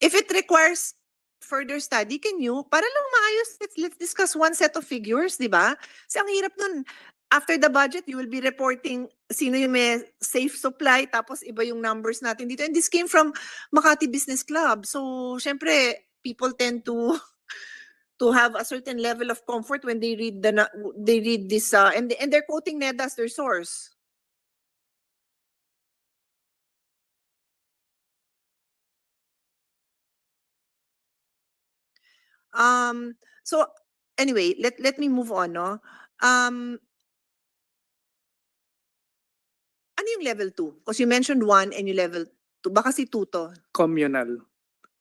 If it requires further study, can you, para lang maayos, let's discuss one set of figures, di ba? Kasi ang hirap nun. After the budget, you will be reporting sino yung may safe supply, tapos iba yung numbers natin dito. And this came from Makati Business Club. So, syempre, people tend to have a certain level of comfort when they read this, and they're quoting NEDA as their source. So anyway, let me move on, no? Ano yung level 2? Because you mentioned 1 and you level 2. Baka si 2 to. communal.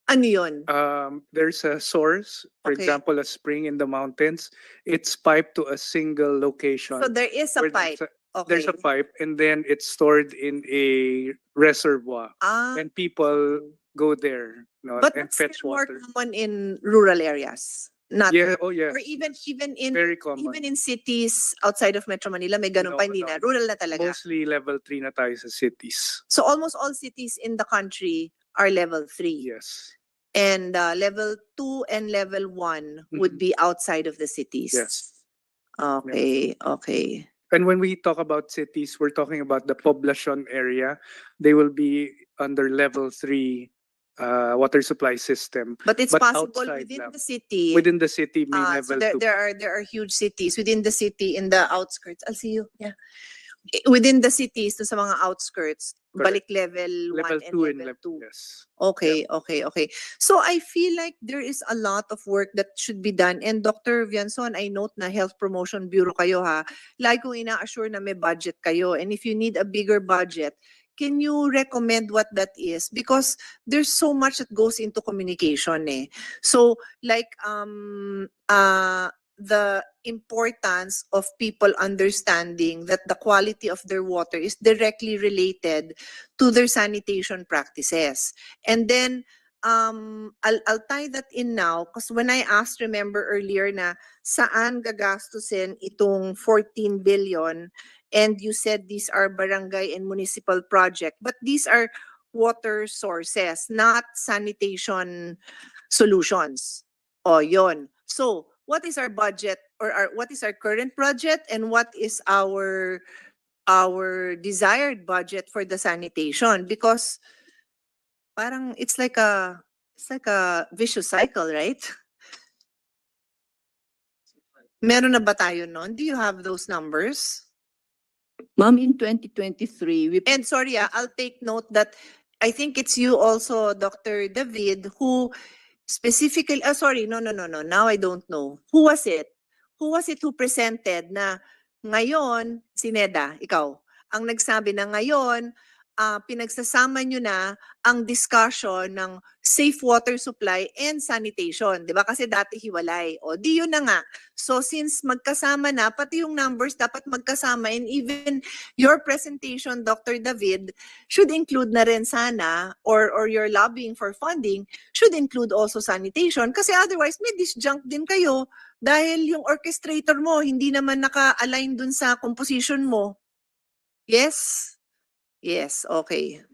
Ano yun? There's a source, for Okay. example, a spring in the mountains. It's piped to a single location. So there is a where pipe. There's Okay. a pipe, and then it's stored in a reservoir, and people go there, But and that's fetch still more water. common in rural areas. Not Yeah, oh yes, or even very common. even in cities outside of Metro Manila, may ganun pa, hindi No. na. Rural na talaga. Mostly level 3 na tayo sa cities. So almost all cities in the country are level 3. Yes, And level 2 and level 1 would be outside of the cities. yes. Okay, okay. And when we talk about cities, we're talking about the poblacion area. They will be under level 3 water supply system. But it's But possible outside within lang. the city. Within the city, may So level 2. there are huge cities within the city, in the outskirts. I'll see you. Yeah. Within the cities, to sa mga outskirts, Correct. balik level 1 Level and 2 and level 2. yes. Okay, okay. So I feel like there is a lot of work that should be done. And Dr. Vianzon, I note na Health Promotion Bureau kayo, ha. Like kung ina-assure na may budget kayo. And if you need a bigger budget, can you recommend what that is? Because there's so much that goes into communication, eh. So like the importance of people understanding that the quality of their water is directly related to their sanitation practices. And then I'll tie that in now because when I asked, remember earlier na saan gagastusin itong 14 billion, and you said these are barangay and municipal project, but these are water sources, not sanitation solutions. O yon. So what is our budget, or what is our current budget, and what is our desired budget for the sanitation? Because parang it's like a vicious cycle, right? Meron na ba tayo nun? Do you have those numbers? Ma'am, in 2023, we And sorry, I'll take note that I think it's you also, Dr. David, who specifically, sorry, no. Now I don't know. Who was it? Who was it who presented na ngayon, si Neda, ikaw, ang nagsabi na ngayon, pinagsasama nyo na ang discussion ng safe water supply and sanitation. Di ba? Kasi dati hiwalay. O di yun na nga. So since magkasama na, pati yung numbers dapat magkasama, and even your presentation, Dr. David, should include na rin sana, or your lobbying for funding should include also sanitation. Kasi otherwise, may disjunct din kayo dahil yung orchestrator mo hindi naman naka-align dun sa composition mo. Yes? Yes, okay.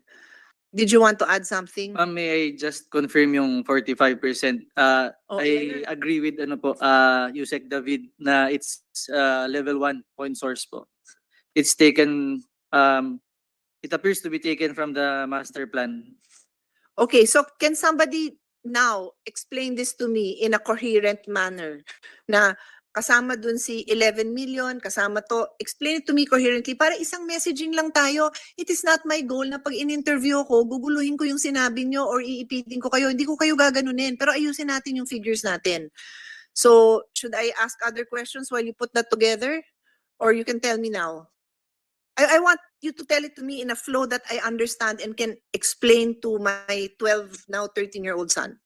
Did you want to add something? May I just confirm yung 45%? Oh, I agree with Yusek David na it's level 1 point source po. It's taken, it appears to be taken from the master plan. Okay, so can somebody now explain this to me in a coherent manner? Na kasama dun si 11 million, kasama to, explain it to me coherently para isang messaging lang tayo. It is not my goal na pag in-interview ko, guguluhin ko yung sinabi nyo or iipitin ko kayo. Hindi ko kayo gaganunin, pero ayusin natin yung figures natin. So, should I ask other questions while you put that together? Or you can tell me now? I want you to tell it to me in a flow that I understand and can explain to my 12, now 13-year-old son.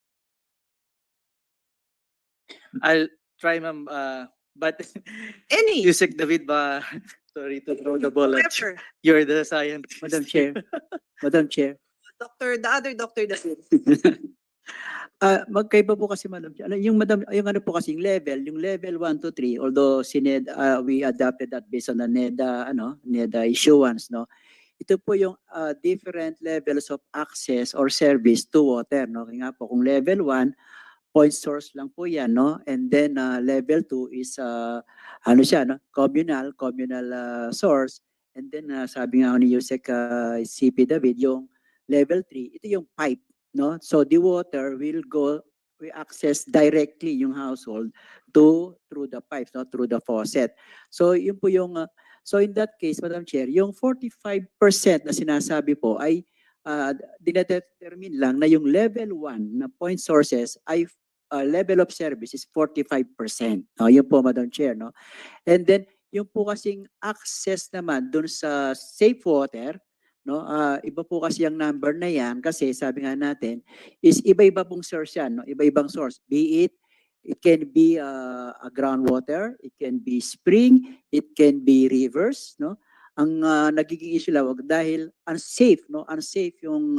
I'll try, ma'am, but Any. Yusek David ba, sorry to throw the ball at you. Whoever. You're the scientist. Madam Chair. Madam Chair. The other Dr. David. Magkaiba po kasi Madam Chair. Yung ano po kasi yung level 1 to 3, although we adopted that based on the NEDA issuance, no. Ito po yung different levels of access or service to water, no. Kaya nga po kung level 1 point source lang po yan, no? And then level 2 is communal source. And then sabi nga ni Yusek CP David, yung level 3, ito yung pipe, no? So the water we access directly yung household through the pipes, no? Through the faucet. So yun po yung so in that case, Madam Chair, yung 45% na sinasabi po ay dinedetermine lang na yung level 1 na point sources ay level of service is 45%. Yun po, Madam Chair, no? And then, yung po kasing access naman dun sa safe water, no? Iba po kasi yung number na yan kasi sabi nga natin is iba-iba pong source yan, no? Iba-ibang source. Be it can be a groundwater, it can be spring, it can be rivers, no? Ang nagiging issue lang dahil unsafe, no? Unsafe yung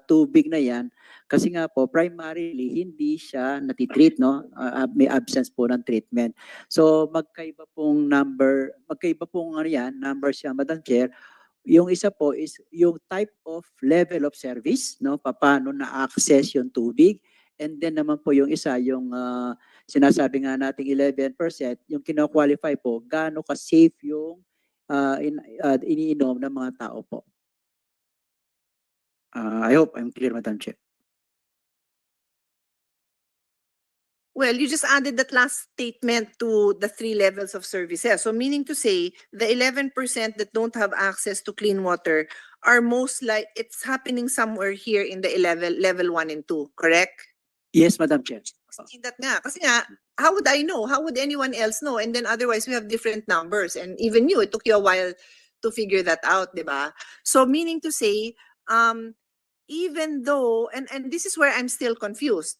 tubig na yan kasi nga po primarily hindi siya natitreat, no? May absence po ng treatment. So magkaiba pong number siya, Madam Chair. Yung isa po is yung type of level of service, no? Paano na-access yung tubig. And then naman po yung isa, yung sinasabi nga nating 11%, yung kino-qualify po, gaano ka-safe yung iniinom ng mga tao po. I hope I'm clear, Madam Chair. Well, you just added that last statement to the 3 levels of services. So meaning to say, the 11% that don't have access to clean water are most like, it's happening somewhere here in the level 1 and 2, correct? Yes, Madam Chair. That nga. Kasi nga, how would I know? How would anyone else know? And then otherwise, we have different numbers. And even you, it took you a while to figure that out, di ba? So meaning to say, even though, and this is where I'm still confused,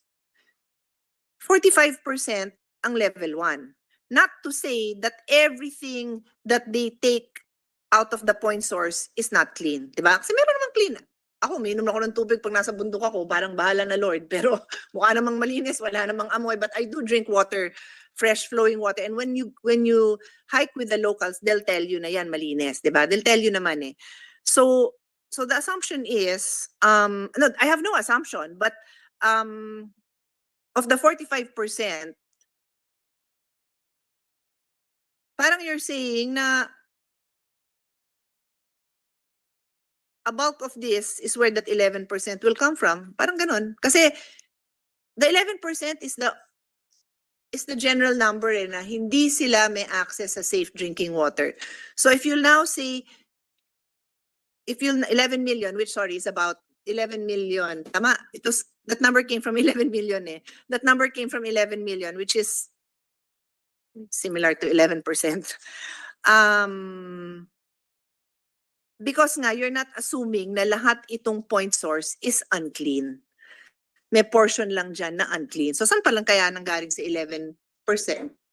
45% ang level 1. Not to say that everything that they take out of the point source is not clean. Diba? Kasi meron namang clean. Ako, umiinom ako ng tubig pag nasa bundok ako, parang bahala na Lord. Pero mukha namang malinis, wala namang amoy. But I do drink water, fresh flowing water. And when you hike with the locals, they'll tell you na yan malinis. Diba? They'll tell you naman eh. So the assumption is, no, I have no assumption, but of the 45%, parang you're saying na a bulk of this is where that 11% will come from. Parang ganun. Kasi the 11% is the general number na hindi sila may access sa safe drinking water. So if you now say, 11 million, which sorry is about 11 million. Tama. That number came from 11 million eh. That number came from 11 million, which is similar to 11%. because nga you're not assuming na lahat itong point source is unclean. May portion lang dyan na unclean. So saan pa lang kaya nanggaling sa 11%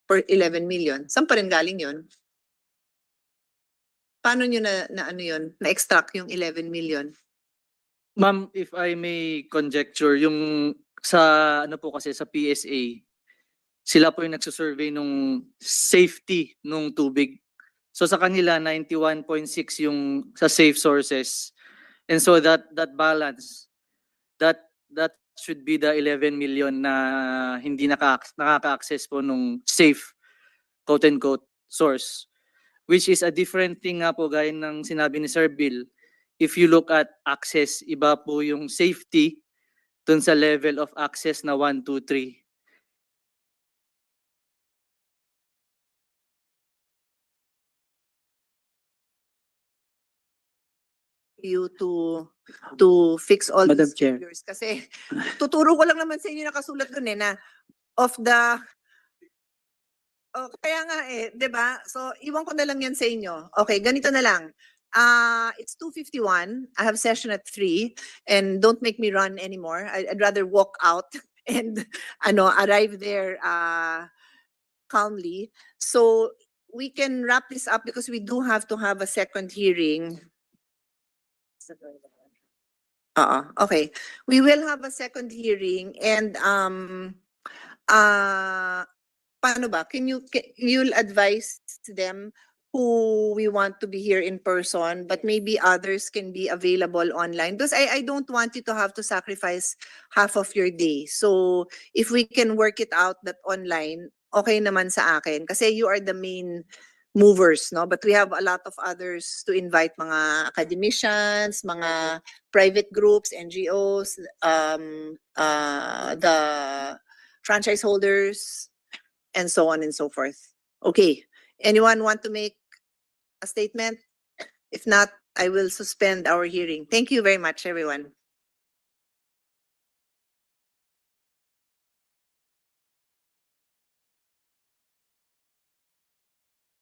per 11 million? Saan pa rin galing yun? Paano nyo na ano yun? Na-extract yung 11 million? Ma'am, if I may conjecture, yung sa ano po kasi sa PSA, sila po yung nagsusurvey nung safety nung tubig. So sa kanila 91.6 yung sa safe sources. And so that balance, that should be the 11 million na hindi nakaka-access po nung safe quote unquote source, which is a different thing nga po gaya ng sinabi ni Sir Bill. If you look at access, iba po yung safety dun sa level of access na 1, 2, 3. You to fix all Madam these Chair. figures. Kasi tuturo ko lang naman sa inyo nakasulat dun na of the kaya nga 'di ba? So iwan ko na lang 'yan sa inyo. Okay, ganito na lang. It's 2:51. I have session at 3 and don't make me run anymore. I'd rather walk out and arrive there calmly. So we can wrap this up because we do have to have a second hearing. Okay. We will have a second hearing and paano ba? You'll advise them who we want to be here in person, but maybe others can be available online. Because I don't want you to have to sacrifice half of your day. So if we can work it out that online, okay naman sa akin. Kasi you are the main movers, no? But we have a lot of others to invite, mga academicians, mga private groups, NGOs, the franchise holders, and so on and so forth. Okay. Anyone want to make a statement? If not, I will suspend our hearing. Thank you very much, everyone.